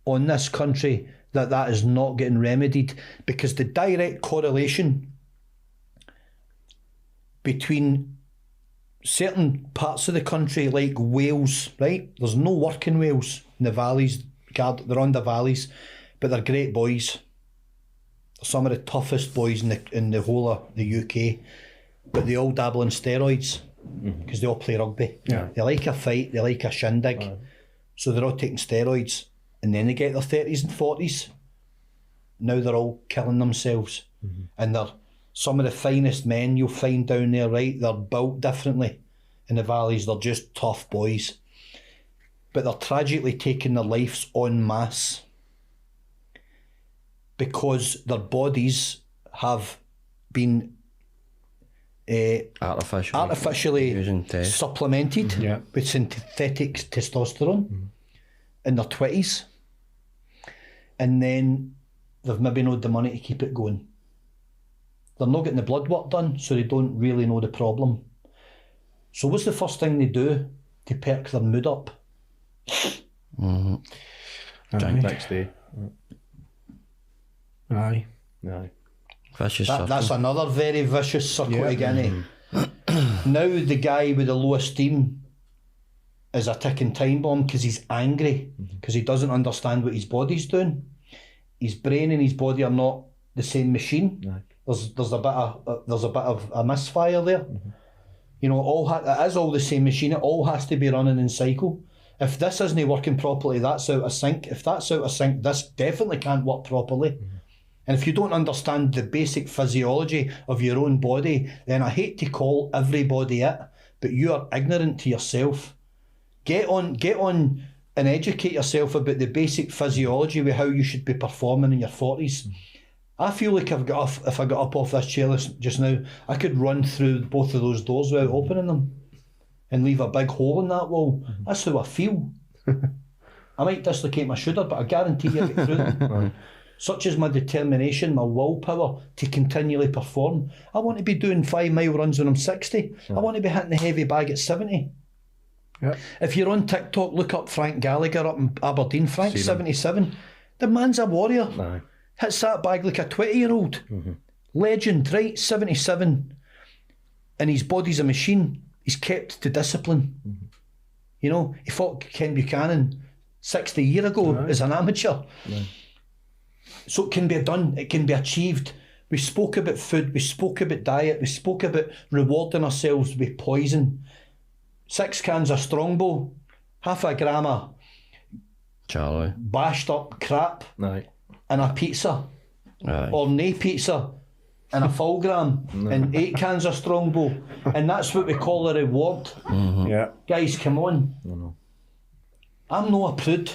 on this country that is not getting remedied, because the direct correlation between certain parts of the country like Wales, right? There's no work in Wales, in the valleys, they're on the valleys, but they're great boys. Some of the toughest boys in the whole of the UK, but they all dabble in steroids because they all play rugby. Yeah. They like a fight, they like a shindig, so they're all taking steroids, and then they get their 30s and 40s. Now they're all killing themselves, and they're some of the finest men you'll find down there, right? They're built differently in the valleys, they're just tough boys, but they're tragically taking their lives en masse because their bodies have been artificially supplemented with synthetic testosterone in their 20s, and then they've maybe not the money to keep it going. They're not getting the blood work done, so they don't really know the problem. So what's the first thing they do to perk their mood up? Drink next day. Aye. Vicious that's another very vicious circle to get in. Now the guy with the low esteem is a ticking time bomb because he's angry, because he doesn't understand what his body's doing. His brain and his body are not the same machine. There's a bit of a misfire there. It is all the same machine. It all has to be running in cycle. If this isn't working properly, that's out of sync. If that's out of sync, this definitely can't work properly. And if you don't understand the basic physiology of your own body, then I hate to call everybody it, but you are ignorant to yourself. Get on and educate yourself about the basic physiology of how you should be performing in your 40s. I feel like if I got up off this chair just now, I could run through both of those doors without opening them and leave a big hole in that wall. That's how I feel. I might dislocate my shoulder, but I guarantee you I get through them. Such is my determination, my willpower to continually perform. I want to be doing 5 mile runs when I'm 60. I want to be hitting the heavy bag at 70. Yeah. If you're on TikTok, look up Frank Gallagher up in Aberdeen. Frank's 77. The man's a warrior. Hits that bag like a 20-year-old. Legend, right? 77. And his body's a machine. He's kept to discipline. He fought Ken Buchanan 60 years ago as an amateur. So it can be done, it can be achieved. We spoke about food, we spoke about diet, we spoke about rewarding ourselves with poison. 6 cans of Strongbow, half a gram of Charlie. bashed up crap, Aye. and a pizza. Aye. Or nae pizza and a full gram and 8 cans of Strongbow, and that's what we call a reward. Yeah. Guys, come on. I'm not a prude.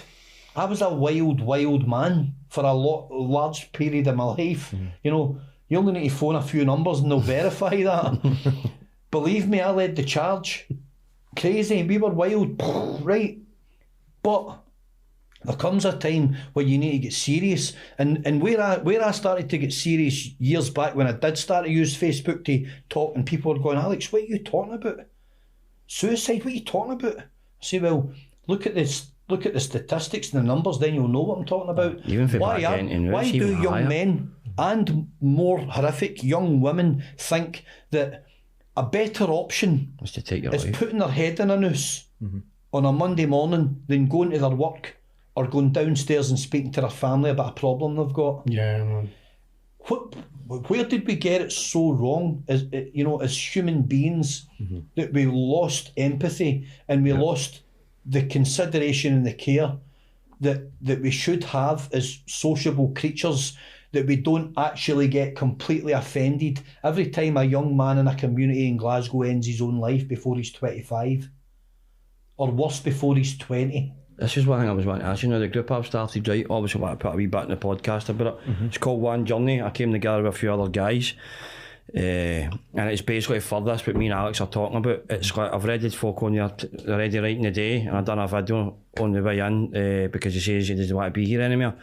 I was a wild man for a large period of my life. You know, you only need to phone a few numbers and they'll verify that. Believe me, I led the charge. Crazy, we were wild, right? But there comes a time where you need to get serious, and where I started to get serious years back when I did start to use Facebook to talk, and people were going, Alex, what are you talking about? Suicide, what are you talking about? I say, well, look at the statistics and the numbers, then you'll know what I'm talking about. Even for back then, and why it's do even young higher. men and more horrific young women think that a better option Was to take your is life. putting their head in a noose on a Monday morning than going to their work or going downstairs and speaking to their family about a problem they've got? Yeah, man. Where did we get it so wrong as human beings, that we lost empathy and we lost the consideration and the care that we should have as sociable creatures, that we don't actually get completely offended every time a young man in a community in Glasgow ends his own life before he's 25, or worse, before he's 20. This is one thing I was wanting to ask you. Now, the group I've started, right, obviously I want to put a wee bit in the podcast about it. It's called One Journey. I came together with a few other guys, and it's basically for this what me and Alex are talking about. It's like, I've read it folk on here already right in the day, and I've done a video on the way in because he says he doesn't want to be here anymore.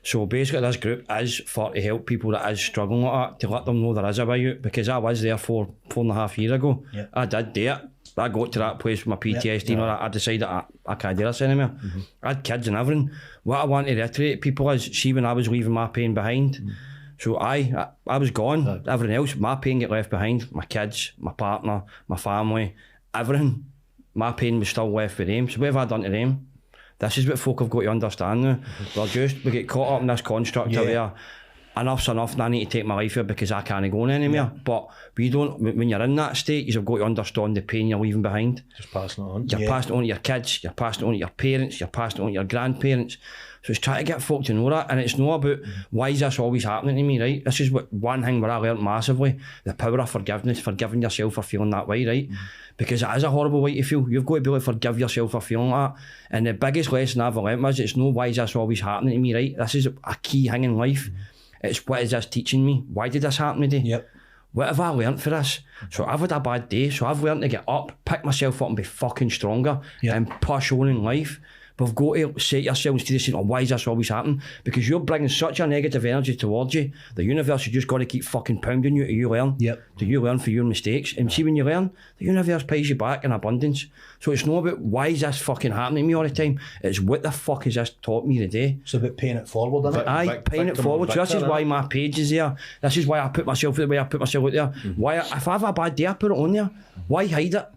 So basically this group is for to help people that is struggling like that, to let them know there is a way out, because I was there 4.5 years ago. Yep. I did do it. I got to that place with my PTSD and all that. I decided I can't do this anymore. I had kids and everything. What I want to reiterate people is, see, when I was leaving my pain behind, so I was gone. Everything else, my pain get left behind. My kids, my partner, my family, everything. My pain was still left with them. So what have I done to them? This is what folk have got to understand now. We get caught up in this construct of where enough's enough and I need to take my life here because I can't go on anymore. But we don't, when you're in that state, you've got to understand the pain you're leaving behind. Just passing it on. You're passing it on to your kids, you're passing it on to your parents, you're passing it on to your grandparents. So it's trying to get folk to know that, and it's not about why is this always happening to me, right? This is what one thing where I learnt massively, the power of forgiveness, forgiving yourself for feeling that way, right? Because it is a horrible way to feel. You've got to be able to forgive yourself for feeling like that. And the biggest lesson I've learnt was, it's no why is this always happening to me, right? This is a key thing in life. It's what is this teaching me? Why did this happen today? Yep. What have I learnt for this? So I've had a bad day, so I've learnt to get up, pick myself up and be fucking stronger and push on in life. We've got to set yourself instead of saying, oh, why is this always happening? Because you're bringing such a negative energy towards you. The universe has just got to keep fucking pounding you till you learn. Yep. Till you learn for your mistakes. And see, when you learn, the universe pays you back in abundance. So it's not about why is this fucking happening to me all the time. It's what the fuck has this taught me today. It's about paying it forward, isn't it? Aye, paying it forward. So this is why my page is there. This is why I put myself the way I put myself out there. Why, if I have a bad day, I put it on there. Why hide it?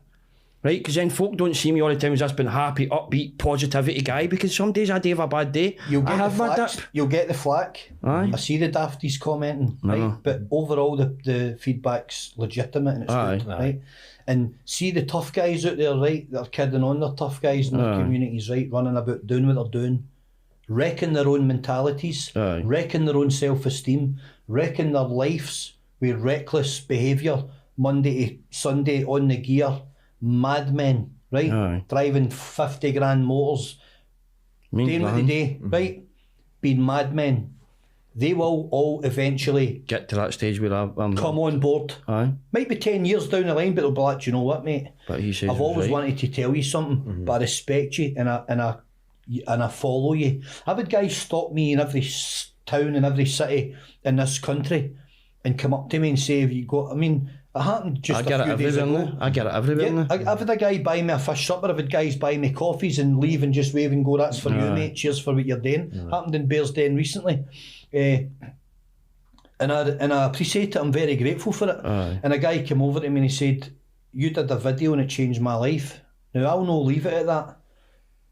Right, because then folk don't see me all the time as this being happy, upbeat, positivity guy, because some days I do have a bad day. You'll get I have the my flack. dip. You'll get the flack. Aye. I see the dafties commenting, right? But overall, the feedback's legitimate and it's good, right? And see the tough guys out there, right? That are kidding on their tough guys in their communities, right? Running about, doing what they're doing, wrecking their own mentalities, wrecking their own self-esteem, wrecking their lives with reckless behaviour, Monday to Sunday on the gear. Madmen, right? Driving 50 grand motors, doing what they do, right? Being madmen. They will all eventually get to that stage where I'm come on board. Aye. Might be 10 years down the line, but they'll be like, you know what, mate? But he says I've always right. wanted to tell you something, but I respect you and I follow you. I've had guys stop me in every town and every city in this country and come up to me and say, have you got, I mean, it happened just a few days ago. I get it everywhere. I've had a guy buy me a fish supper, I've had guys buy me coffees and leave and just wave and go, that's for you, mate, cheers for what you're doing. Happened in Bearsden recently. And I appreciate it, I'm very grateful for it. And a guy came over to me and he said, you did a video and it changed my life. Now I'll not leave it at that,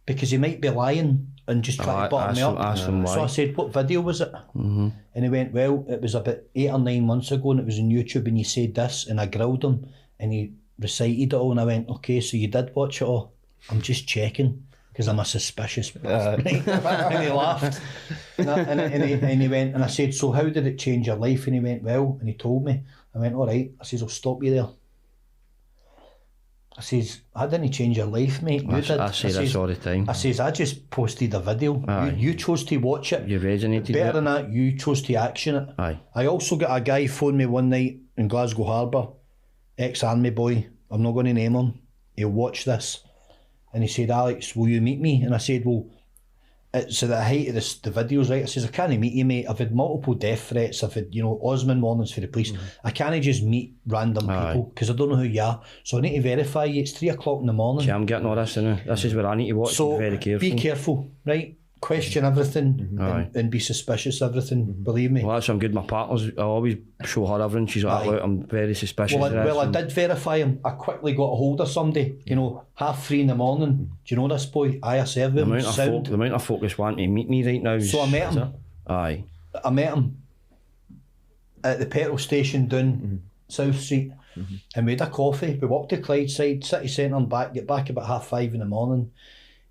because he might be lying and just try to butter me up. ask him So why. I said, what video was it? And he went, well, it was about 8 or 9 months ago and it was on YouTube and you said this, and I grilled him and he recited it all, and I went, okay, so you did watch it all? I'm just checking because I'm a suspicious bastard. And he laughed. And he went, and I said, so how did it change your life? And he went, well, and he told me. I went, all right. I says, I'll stop you there. I says, I didn't change your life, mate. You did. I say this all the time. I says, I just posted a video. You chose to watch it. You resonated Better with than that, you chose to action it. Aye. I also got a guy phone me one night in Glasgow Harbour, ex-army boy. I'm not going to name him. He'll watch this. And he said, Alex, will you meet me? And I said, well, it's at the height of the videos, right? I says, I can't meet you, mate. I've had multiple death threats. I've had, Osmond warnings for the police. I can't just meet random people because I don't know who you are. So I need to verify you. It's 3 o'clock in the morning. See, I'm getting all this now. This is where I need to watch. So very careful. be careful, right? Question everything and be suspicious of everything. Believe me. Well, that's I'm good. My partners, I always show her everything. She's like, look, I'm very suspicious. Well, I did verify him. I quickly got a hold of somebody, 3:30 in the morning. Do you know this boy? I serve him. The amount of focus wanting to meet me right now. So I met him. Aye. I met him at the petrol station down South Street, and we had a coffee. We walked to Clydeside city centre and get back about 5:30 in the morning,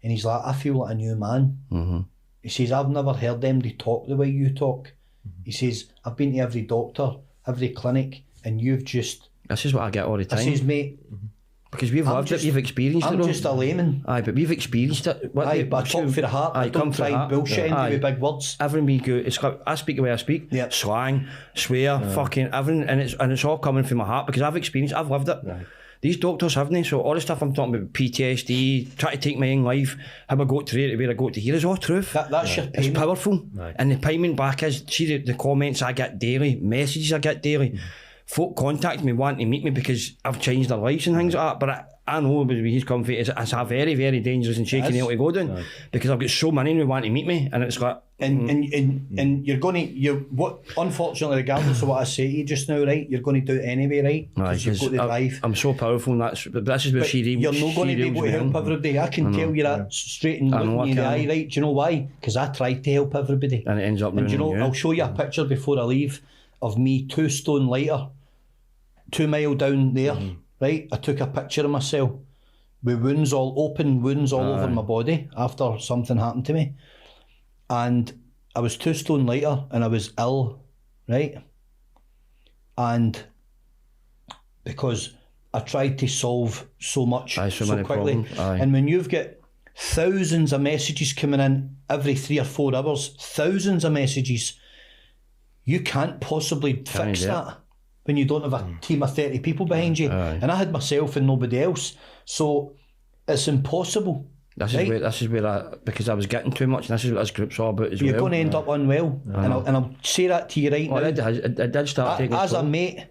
and he's like, I feel like a new man. He says, I've never heard anybody talk the way you talk. He says, I've been to every doctor, every clinic, and you've just... This is what I get all the time. I says, mate... Because we've lived it, we've experienced it. I'm just a layman. Aye, but we've experienced it. But I talk for the heart. I don't try and bullshit into with big words. Everything we go, it's got, I speak the way I speak. Yep. Slang, swear, fucking everything, and it's all coming from my heart because I've experienced, I've lived it. These doctors haven't they? So all the stuff I'm talking about, PTSD, try to take my own life, how I got to where I got to here is all truth. That's your payment. It's powerful. And the payment back is, see the comments I get daily, messages I get daily. Folk contact me wanting to meet me because I've changed their lives and things like that. But I know where he's come from, it's a very, very dangerous and shaky nail to go down because I've got so many who want to meet me, and it's like... And you're going to... Unfortunately, regardless of what I say to you just now, right, you're going to do it anyway, right? Because you've got the drive. I'm so powerful, and this is where you're not going to be able to help everybody. I can tell you that straight and looking in the eye, right? Do you know why? Because I tried to help everybody. And it ends up ruining you. I'll show you a picture before I leave of me 2 stone later, 2 mile down there, right? I took a picture of myself with open wounds all over my body after something happened to me. And I was 2 stone later and I was ill, right? And because I tried to solve so much so quickly. And when you've got thousands of messages coming in every 3 or 4 hours, thousands of messages, you can't possibly fix that when you don't have a team of 30 people behind you. And I had myself and nobody else. So it's impossible. This is where because I was getting too much, and this is what this group's all about as You're going to end up unwell. And I'll say that to you right now. It did start taking as a mate,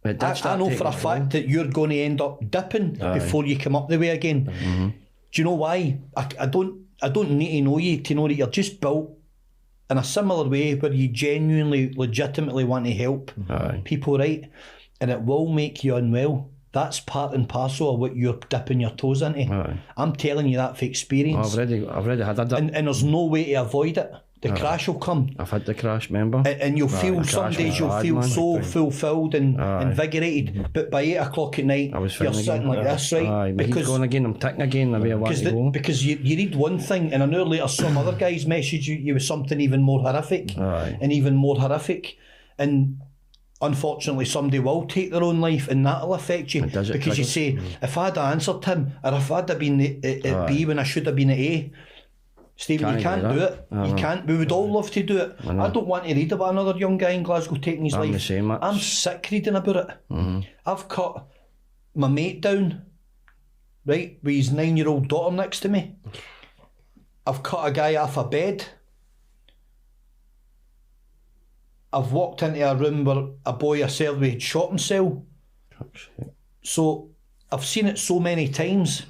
I know for a fact that you're going to end up dipping before you come up the way again. Do you know why? I don't need to know you to know that you're just built in a similar way where you genuinely, legitimately want to help people, right? And it will make you unwell. That's part and parcel of what you're dipping your toes into. I'm telling you that for experience. I've already had that. And there's no way to avoid it. The crash will come. I've had the crash, remember? And you'll feel, some days you'll feel so fulfilled and invigorated, but by 8 o'clock at night, you're sitting like this, right? Because he's going again, I'm ticking again, the way I want to go. Because you read one thing, and an hour later, some other guys message you with something even more horrific, and even more horrific. And unfortunately, somebody will take their own life, and that'll affect you. Because you say, if I'd answered him, or if I'd have been at B when I should have been at A, Stephen, you can't do it. You can't. We would all love to do it. I don't want to read about another young guy in Glasgow taking his life. The same, I'm sick reading about it. I've cut my mate down, right, with his 9-year-old daughter next to me. I've cut a guy off a bed. I've walked into a room where a boy I served with had shot himself. So I've seen it so many times.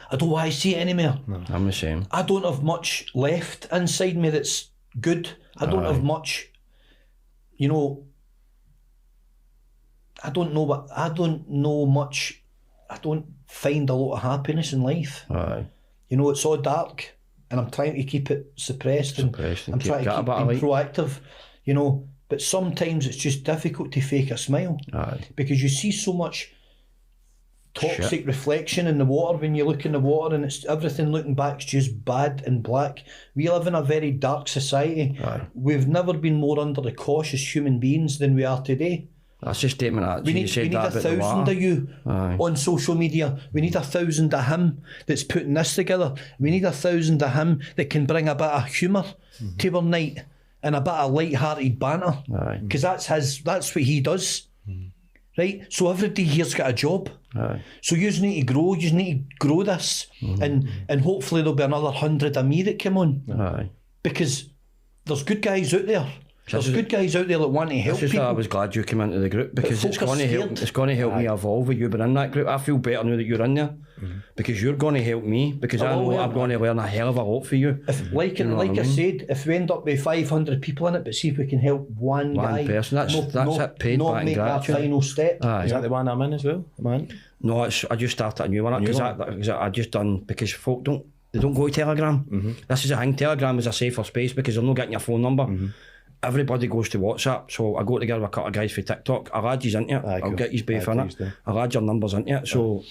I don't want to see it anymore. No, I'm the same. I don't have much left inside me that's good. I don't have much, I don't know much. I don't find a lot of happiness in life. It's all dark. and I'm trying to keep it suppressed and I'm trying to keep being proactive, you know. But sometimes it's just difficult to fake a smile. Aye. Because you see so much toxic reflection in the water when you look in the water, and it's everything looking back's just bad and black. We live in a very dark society. Aye. We've never been more under the cautious human beings than we are today. That's a statement that We need 1,000 of you on social media. We need 1,000 of him that's putting this together. We need 1,000 of him that can bring a bit of humour to our night and a bit of light-hearted banter. Because that's what he does. Right? So everybody here's got a job. So you need to grow this. And hopefully there'll be another 100 of me that come on. Because there's good guys out there. There's good guys out there that want to help people. I was glad you came into the group, because it's going to help me evolve with you being in that group. I feel better now that you're in there, because you're going to help me, because I know I'm going to learn a hell of a lot for you. Like I said, if we end up with 500 people in it, but see if we can help one guy. Person, that's it, paid back in gratitude. Not make that final step. Is that the one I'm in as well? No, I just started a new one, because I just done, because folk don't go to Telegram. This is a thing. Telegram is a safer space because they're not getting your phone number. Everybody goes to WhatsApp, so I go together with a couple of guys for TikTok. I'll add you into it. I'll get you both in it. I'll add your numbers into it. So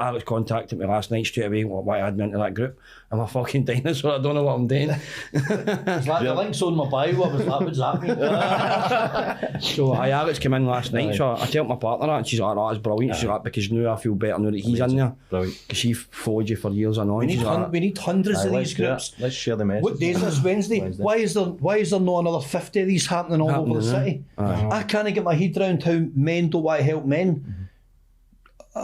Alex contacted me last night straight away. Why add me into that group? I'm a fucking dinosaur. I don't know what I'm doing. It's like the link's on my bio. I was like, what's that mean? So Alex came in last night. So I told my partner that, and she's like, "Oh, that's brilliant." She's like, because now I feel better now that he's in there. Brilliant. Because she followed you for years and on. We need hundreds of these groups. Let's share the message. What day is this? Wednesday? Why is there not another 50 of these happening all over the city? I can't get my head around how men don't want to help men.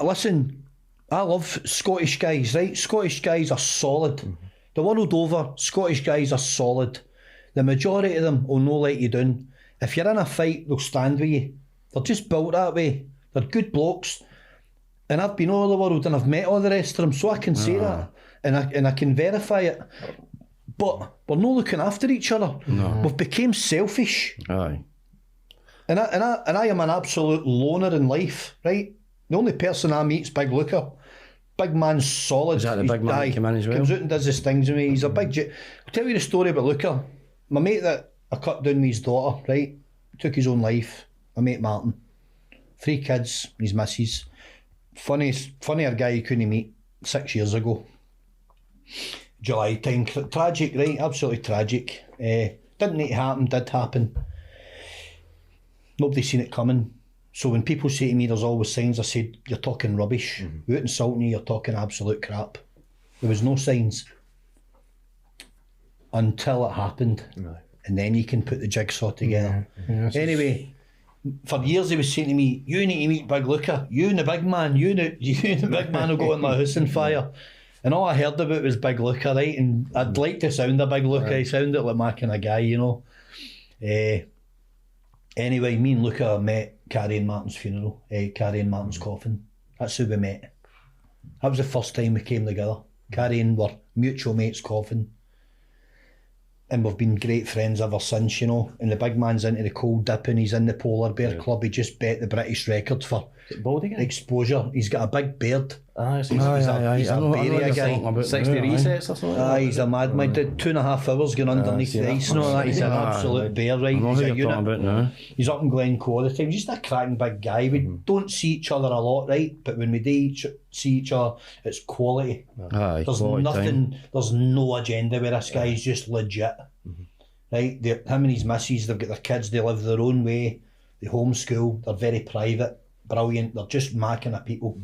Listen, I love Scottish guys, right? Scottish guys are solid. The world over, Scottish guys are solid. The majority of them will not let you down. If you're in a fight, they'll stand with you. They're just built that way. They're good blokes. And I've been all over the world and I've met all the rest of them, so I can say that. And I can verify it. But we're not looking after each other. No. We've become selfish. Aye. And I am an absolute loner in life, right? The only person I meet's Big Luca. Big man's solid. Is that the big man that came in as well? Comes out and does his things with me. He's a big... I'll tell you the story about Luca. My mate that I cut down with his daughter, right? Took his own life. My mate Martin. 3 kids, his missus. Funnier guy you couldn't meet 6 years ago. July time. Tragic, right? Absolutely tragic. Didn't need to happen, did happen. Nobody seen it coming. So when people say to me there's always signs, I said, you're talking rubbish. Without insulting you, you're talking absolute crap. There was no signs until it happened. And then you can put the jigsaw together. Anyway, for years he was saying to me, you need to meet Big Luca. You and the big man, you and the big man will go in my house on fire. And all I heard about was Big Luca, right? And I'd like to sound a Big Luca. He sounded like my kind of guy, you know. Anyway, me and Luca met Cairnie Martin's funeral, Cairnie Martin's coffin. That's how we met. That was the first time we came together. Cairnie were mutual mates' coffin. And we've been great friends ever since, you know. And the big man's into the cold dipping, he's in the Polar Bear Club. He just bet the British record for exposure. He's got a big beard. He's a Beria guy. 60 resets or something. He's a madman. Did 2.5 hours going underneath the ice and all that. He's an absolute bear, right? He's a unit. He's up in Glencoe all the time. He's just a cracking big guy. We don't see each other a lot, right? But when we do see each other, it's quality. There's nothing, there's no agenda with this guy. He's just legit. Right? Him and his missus, they've got their kids, they live their own way. They homeschool, they're very private. Brilliant, they're just macking at people.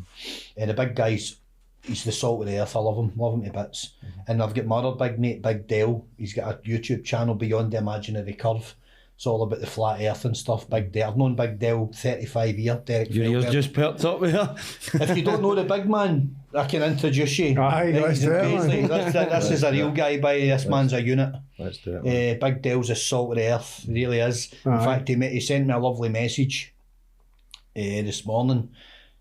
And the big guy's, he's the salt of the earth. I love him to bits. And I've got my other big mate, Big Dale. He's got a YouTube channel, Beyond the Imaginary Curve. It's all about the flat earth and stuff. Big Dale, I've known Big Dale 35 years. Derek, your ears just perked up here. If you don't know the big man, I can introduce you. This is a real guy, by this man's a unit. Let's do it. Big Dale's the salt of the earth, he really is. In fact, he sent me a lovely message this morning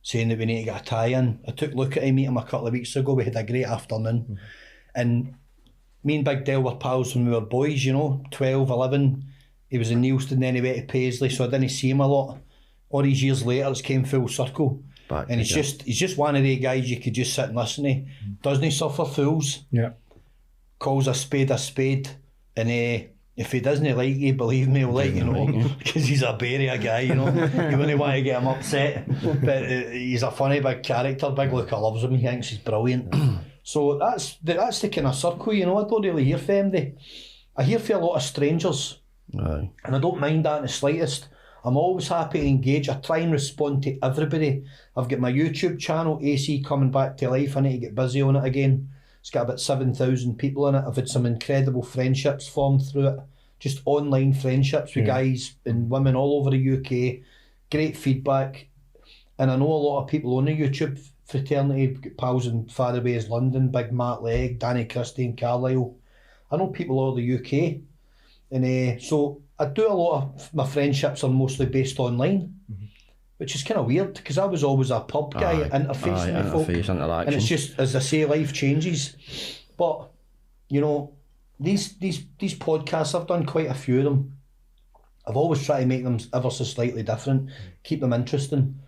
saying that we need to get a tie-in. I took a look at him, meet him a couple of weeks ago. We had a great afternoon. And me and Big Dale were pals when we were boys, you know, 12, 11. He was in Neilston, then he went to Paisley, so I didn't see him a lot. All these years later, it's came full circle. And he's just one of the guys you could just sit and listen to. Doesn't he suffer fools? Yeah. calls a spade, and if he doesn't like you, believe me, he'll let you know, because he's a barrier guy, you know. You wouldn't want to get him upset, but he's a funny big character. Big Luca loves him. He thinks he's brilliant. So that's the kind of circle, you know. I don't really hear from them. I hear from a lot of strangers, and I don't mind that in the slightest. I'm always happy to engage. I try and respond to everybody. I've got my YouTube channel, AC, coming back to life. I need to get busy on it again. It's got about 7,000 people in it. I've had some incredible friendships formed through it. Just online friendships with guys and women all over the UK. Great feedback. And I know a lot of people on the YouTube fraternity. I've got pals in far away as London, Big Matt Legg, Danny Christie and Carlisle. I know people all over the UK. And so I do a lot of my friendships are mostly based online. Which is kind of weird, because I was always a pub guy, interfacing with folk. Interaction. And it's just, as I say, life changes. But, you know, these podcasts, I've done quite a few of them. I've always tried to make them ever so slightly different, keep them interesting.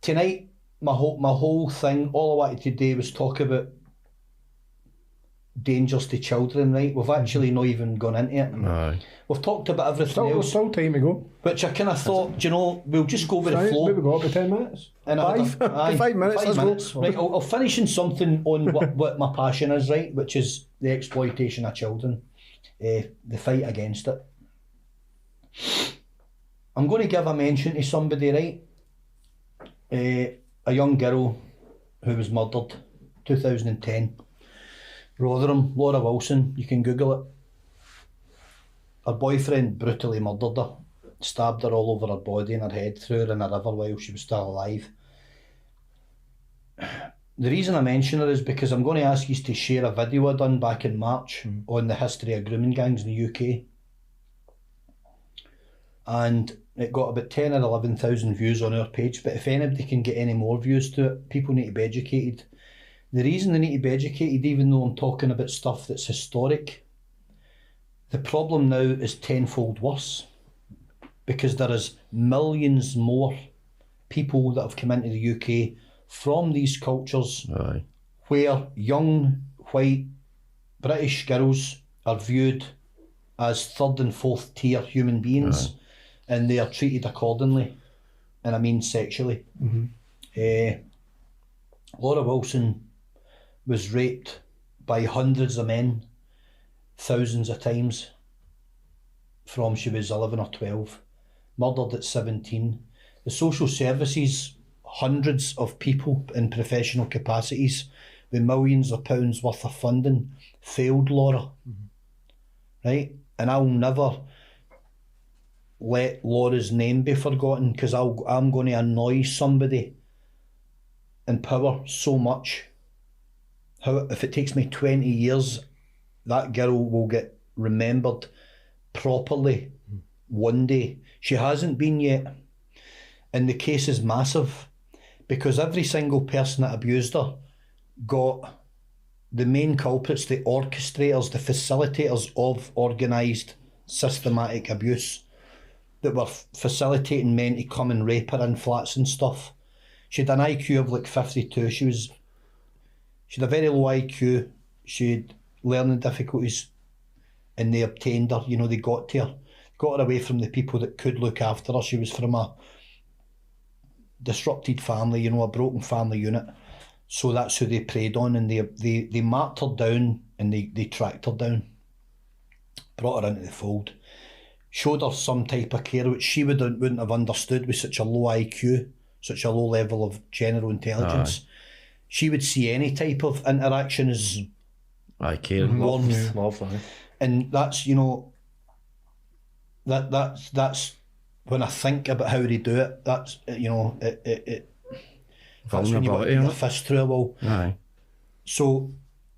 Tonight, my whole thing, all I wanted to do was talk about dangers to children, right? We've actually not even gone into it. We've talked about everything else. Still time to go. Which I kind of thought, do you know, we'll just go with the flow. Maybe go up to 10 minutes. And 5 minutes, let's go. Right, I'll finish on something on what my passion is, right, which is the exploitation of children, the fight against it. I'm going to give a mention to somebody, right? A young girl who was murdered, 2010. Rotherham, Laura Wilson, you can Google it. Her boyfriend brutally murdered her, stabbed her all over her body and her head, threw her in a river while she was still alive. The reason I mention her is because I'm going to ask you to share a video I done back in March on the history of grooming gangs in the UK. And it got about 10 or 11,000 views on our page, but if anybody can get any more views to it, people need to be educated. The reason they need to be educated, even though I'm talking about stuff that's historic, the problem now is tenfold worse, because there is millions more people that have come into the UK from these cultures where young white British girls are viewed as third and fourth tier human beings, and they are treated accordingly, and I mean sexually. Laura Wilson was raped by hundreds of men, thousands of times, from she was 11 or 12, murdered at 17. The social services, hundreds of people in professional capacities with millions of pounds worth of funding, failed Laura. Right? And I'll never let Laura's name be forgotten, because I'm going to annoy somebody in power so much. If it takes me 20 years, that girl will get remembered properly one day. She hasn't been yet. And the case is massive, because every single person that abused her got the main culprits, the orchestrators, the facilitators of organised systematic abuse that were facilitating men to come and rape her in flats and stuff. She had an IQ of like 52. She had a very low IQ. She had learning difficulties, and they obtained her, you know, they got to her, got her away from the people that could look after her. She was from a disrupted family, you know, a broken family unit. So that's who they preyed on, and they marked her down, and they tracked her down, brought her into the fold, showed her some type of care which she wouldn't have understood with such a low IQ, such a low level of general intelligence. She would see any type of interaction as care, warmth, love, and that's, you know, that's when I think about how they do it. That's, you know, that's when you want to get your fist through a wall. So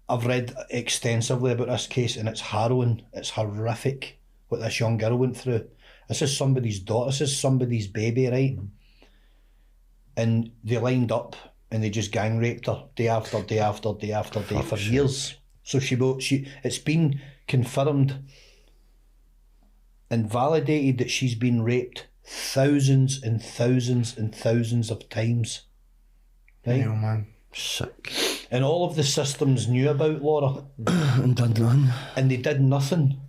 I've read extensively about this case, and it's harrowing. It's horrific what this young girl went through. This is somebody's daughter. This is somebody's baby, right? And they lined up and they just gang raped her day after day after day after day for years. So it's been confirmed and validated that she's been raped thousands and thousands and thousands of times. Right? Oh man, sick. And all of the systems knew about Laura. And done none. And they did nothing.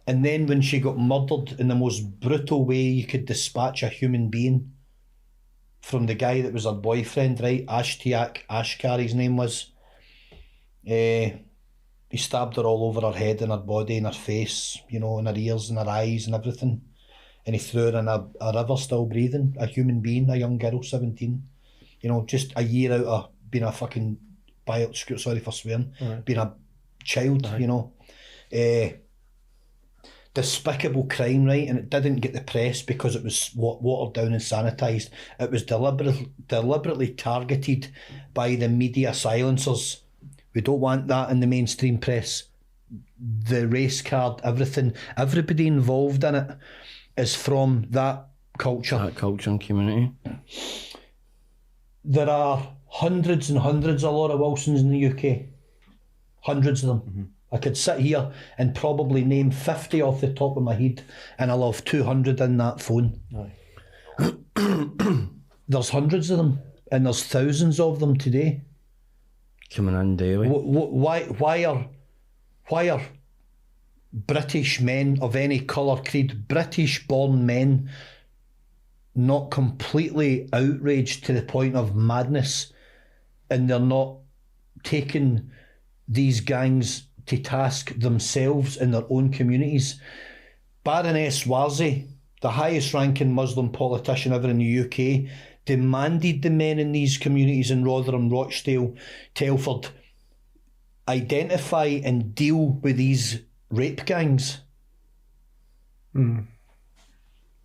And then when she got murdered in the most brutal way you could dispatch a human being, from the guy that was her boyfriend, right? Ashkar, his name was. He stabbed her all over her head and her body and her face, you know, and her ears and her eyes and everything. And he threw her in a river still breathing, a human being, a young girl, 17. You know, just a year out of being a fucking sorry for swearing, being a child, you know. Despicable crime, right? And it didn't get the press because it was watered down and sanitised. It was deliberately targeted by the media silencers. We don't want that in the mainstream press. The race card, everything, everybody involved in it is from that culture. That culture and community. There are hundreds and hundreds of Laura Wilsons in the UK. Hundreds of them. Mm-hmm. I could sit here and probably name 50 off the top of my head, and I'll have 200 in that phone. There's hundreds of them, and there's thousands of them today. Coming in daily. Why are British men of any colour, creed, British-born men, not completely outraged to the point of madness, and they're not taking these gangs to task themselves in their own communities? Baroness Warzi, the highest ranking Muslim politician ever in the UK, demanded the men in these communities in Rotherham, Rochdale, Telford identify and deal with these rape gangs.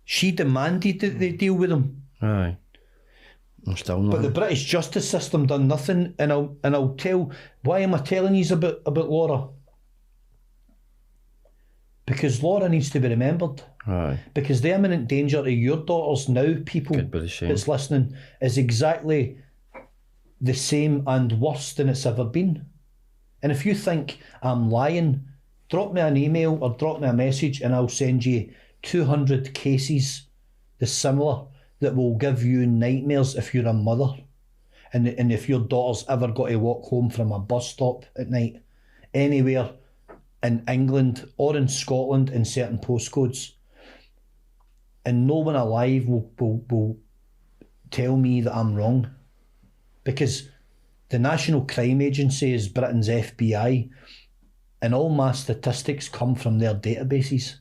She demanded that they deal with them. Aye. I'm still not. But the British justice system done nothing, and I'll tell. Why am I telling you about Laura? Because Laura needs to be remembered. Aye. Because the imminent danger to your daughters now, people Could be the same. that's listening, is exactly the same and worse than it's ever been. And if you think I'm lying, drop me an email or drop me a message, and I'll send you 200 cases that's similar, that will give you nightmares if you're a mother, and if your daughter's ever got to walk home from a bus stop at night, anywhere in England or in Scotland in certain postcodes. And no one alive will tell me that I'm wrong, because the National Crime Agency is Britain's FBI, and all my statistics come from their databases.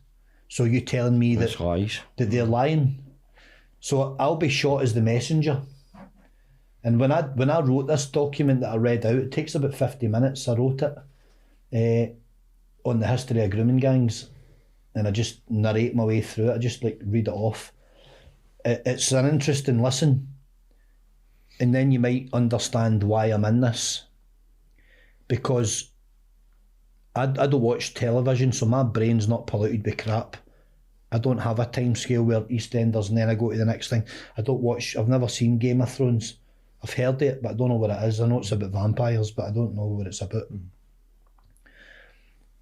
So you telling me That's lies. that they're lying? So I'll be shot as the messenger. And when I wrote this document that I read out, it takes about 50 minutes. I wrote it on the history of grooming gangs, and I just narrate my way through it. I just read it off. It's an interesting listen, and then you might understand why I'm in this. Because I don't watch television, so my brain's not polluted with crap. I don't have a time scale where EastEnders and then I go to the next thing. I've never seen Game of Thrones. I've heard it, but I don't know what it is. I know it's about vampires, but I don't know what it's about.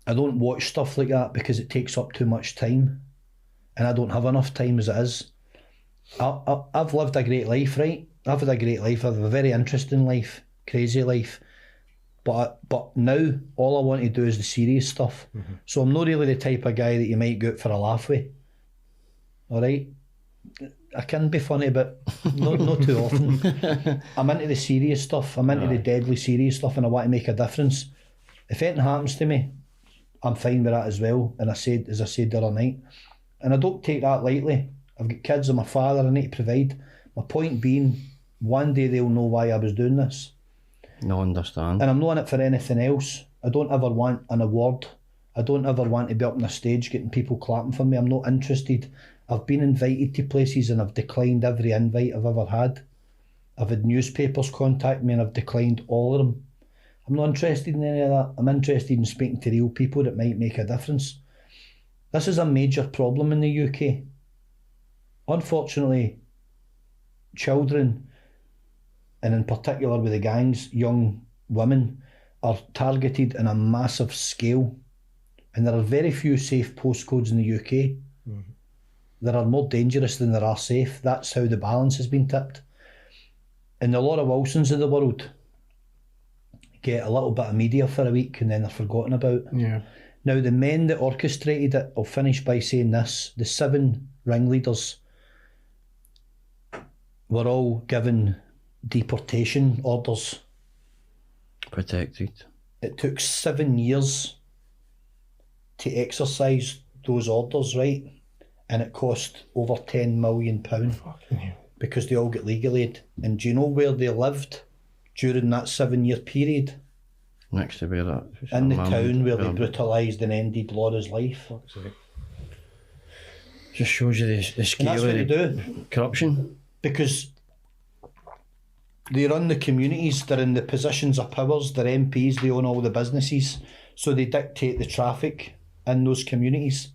I don't watch stuff like that because it takes up too much time, and I don't have enough time as it is. I've lived a great life, right? I've had a great life. I've a very interesting life, crazy life. But now all I want to do is the serious stuff. So I'm not really the type of guy that you might go out for a laugh with. All right? I can be funny, but not too often. I'm into the serious stuff. I'm into the deadly serious stuff, and I want to make a difference. If anything happens to me, I'm fine with that as well. And as I said the other night, and I don't take that lightly. I've got kids and my father I need to provide. My point being, one day they'll know why I was doing this. No understand. And I'm not in it for anything else. I don't ever want an award. I don't ever want to be up on a stage getting people clapping for me. I'm not interested. I've been invited to places and I've declined every invite I've ever had. I've had newspapers contact me and I've declined all of them. I'm not interested in any of that. I'm interested in speaking to real people that might make a difference. This is a major problem in the UK. Unfortunately, children, and in particular with the gangs, young women, are targeted on a massive scale. And there are very few safe postcodes in the UK. There are more dangerous than there are safe. That's how the balance has been tipped. And the Laura Wilsons of the world, get a little bit of media for a week and then they're forgotten about. Yeah. Now, the men that orchestrated it, I'll finish by saying this, the 7 ringleaders were all given deportation orders. Protected. It took 7 years to exercise those orders, right? And it cost over £10 million because they all got legal aid. And do you know where they lived during that 7-year period? Next to where that. In the town where they brutalised and ended Laura's life. Just shows you the And scale that's of what they the do. corruption. Because they run the communities, they're in the positions of powers, they're MPs, they own all the businesses, so they dictate the traffic in those communities.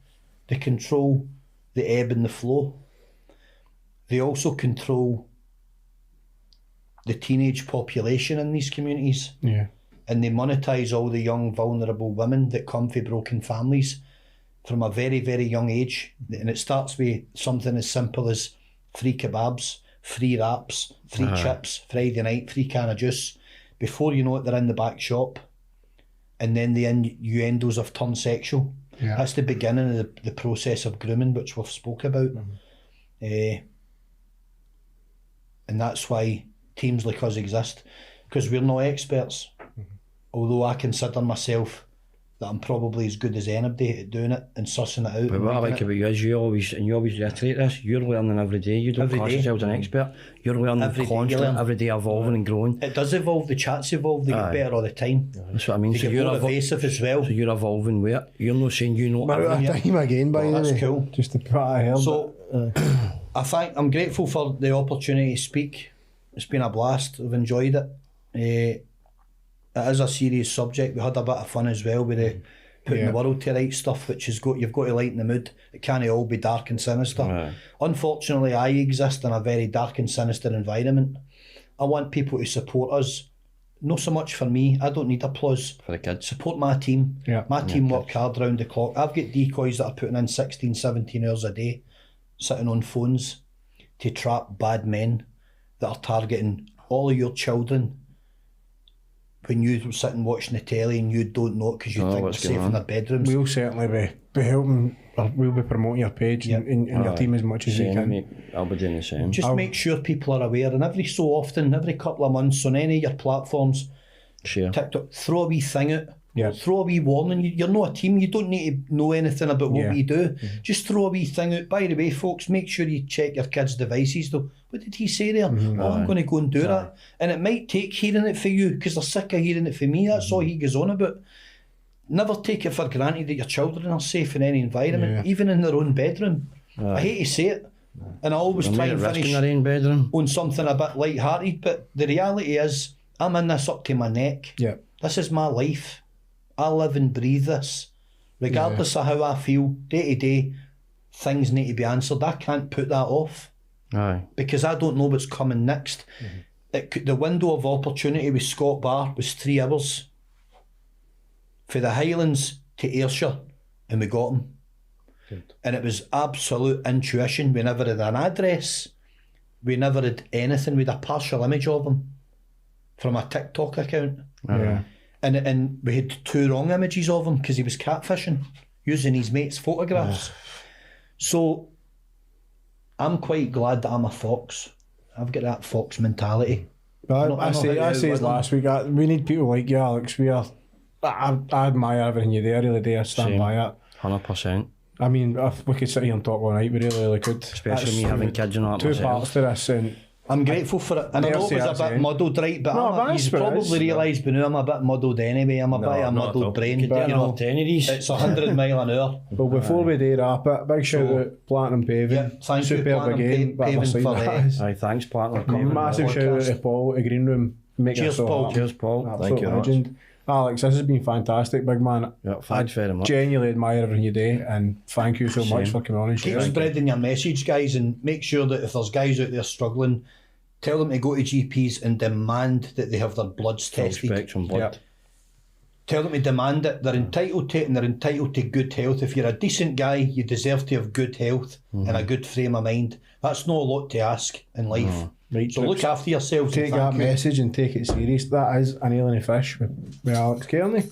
They control the ebb and the flow. They also control the teenage population in these communities. Yeah. And they monetise all the young vulnerable women that come from broken families from a very, very young age. And it starts with something as simple as free kebabs, free wraps, free chips, Friday night, free can of juice. Before you know it, they're in the back shop. And then the innuendos have turned sexual. Yeah. That's the beginning of the process of grooming, which we've spoke about. And that's why teams like us exist, because we're not experts. Although I consider myself that I'm probably as good as anybody at doing it and sussing it out. But what I like about you is you always reiterate this, you're learning every day. You don't Every class day. yourself as an expert. You're learning Every day you constantly, learn. every day evolving and growing. It does evolve, the chats evolve, they get better all the time. That's what I mean. They So get more evasive as well. so you're evolving where? You're not saying you know But everything. a time again, by the That's way. cool. Just to put I heard. So I'm grateful for the opportunity to speak. It's been a blast. I've enjoyed it. It is a serious subject. We had a bit of fun as well with the putting the world to right stuff, which is you've got to lighten the mood. It can't all be dark and sinister. Right. Unfortunately, I exist in a very dark and sinister environment. I want people to support us. Not so much for me. I don't need applause. For the kids. Support my team. Yeah. My team work hard round the clock. I've got decoys that are putting in 16, 17 hours a day, sitting on phones to trap bad men that are targeting all of your children when you sit and watching the telly and you don't know it because you think they're what's safe going in on. their bedrooms. We'll certainly be helping, or we'll be promoting your page and your team as much as we Same, can. mate. I'll be doing the same. Just make sure people are aware, and every so often, every couple of months on any of your platforms, Share. TikTok, throw a wee thing out. Yeah. Throw a wee warning. You're not a team. You don't need to know anything about what Yeah. we do. Just throw a wee thing out. By the way, folks, make sure you check your kids' devices though. What did he say there? Oh, I'm going to go and do that. And it might take hearing it for you because they're sick of hearing it for me. That's all he goes on about. Never take it for granted that your children are safe in any environment, even in their own bedroom. I hate to say it. And I always try and risk in finish their own bedroom. on something a bit light-hearted, but the reality is I'm in this up to my neck. Yeah. This is my life. I live and breathe this. Regardless of how I feel, day to day, things need to be answered. I can't put that off Aye. because I don't know what's coming next. The window of opportunity with Scott Barr was 3 hours. For the Highlands to Ayrshire, and we got him. And it was absolute intuition. We never had an address. We never had anything. We had a partial image of him from a TikTok account. Yeah. And we had 2 wrong images of him because he was catfishing, using his mate's photographs. So I'm quite glad that I'm a fox. I've got that fox mentality. But Not- I not say how to it outwit last week. We need people like you, Alex. I admire everything you do. I really do. I stand Same. by it. 100%. I mean, if we could sit here and talk all night. We really could. Especially me having kids and all that 2 myself. parts to this, and I'm grateful for it. And I know it was that's a bit it. muddled, right? But No, but you've that's what it is. probably realised by now I'm a bit muddled anyway. I'm a bit of a not at all. muddled brain. You But, could you do know, another 10 of these. it's 100 mile an hour. but before we do wrap it, big shout out Platinum Paving. Yeah, thank you, Superb Platinum again. Paving, But for that. Aye, thanks, partner. Massive shout out to Paul at Green Room. Making Cheers, us so Paul. happy. Cheers, Paul. Absolute Thank you very much. legend. Alex, this has been fantastic, big man. Yeah, thanks very much. Genuinely admire everything you do, and thank you so much Same. for coming on and Keep sharing. spreading your message, guys, and make sure that if there's guys out there struggling, tell them to go to GPs and demand that they have their bloods Full tested. spectrum blood. Yep. Tell them to demand it. They're entitled to it, and they're entitled to good health. If you're a decent guy, you deserve to have good health and a good frame of mind. That's not a lot to ask in life. Right, So look after yourselves. take and that thank you. message and take it serious. That is an alien fish with Alex Cairney.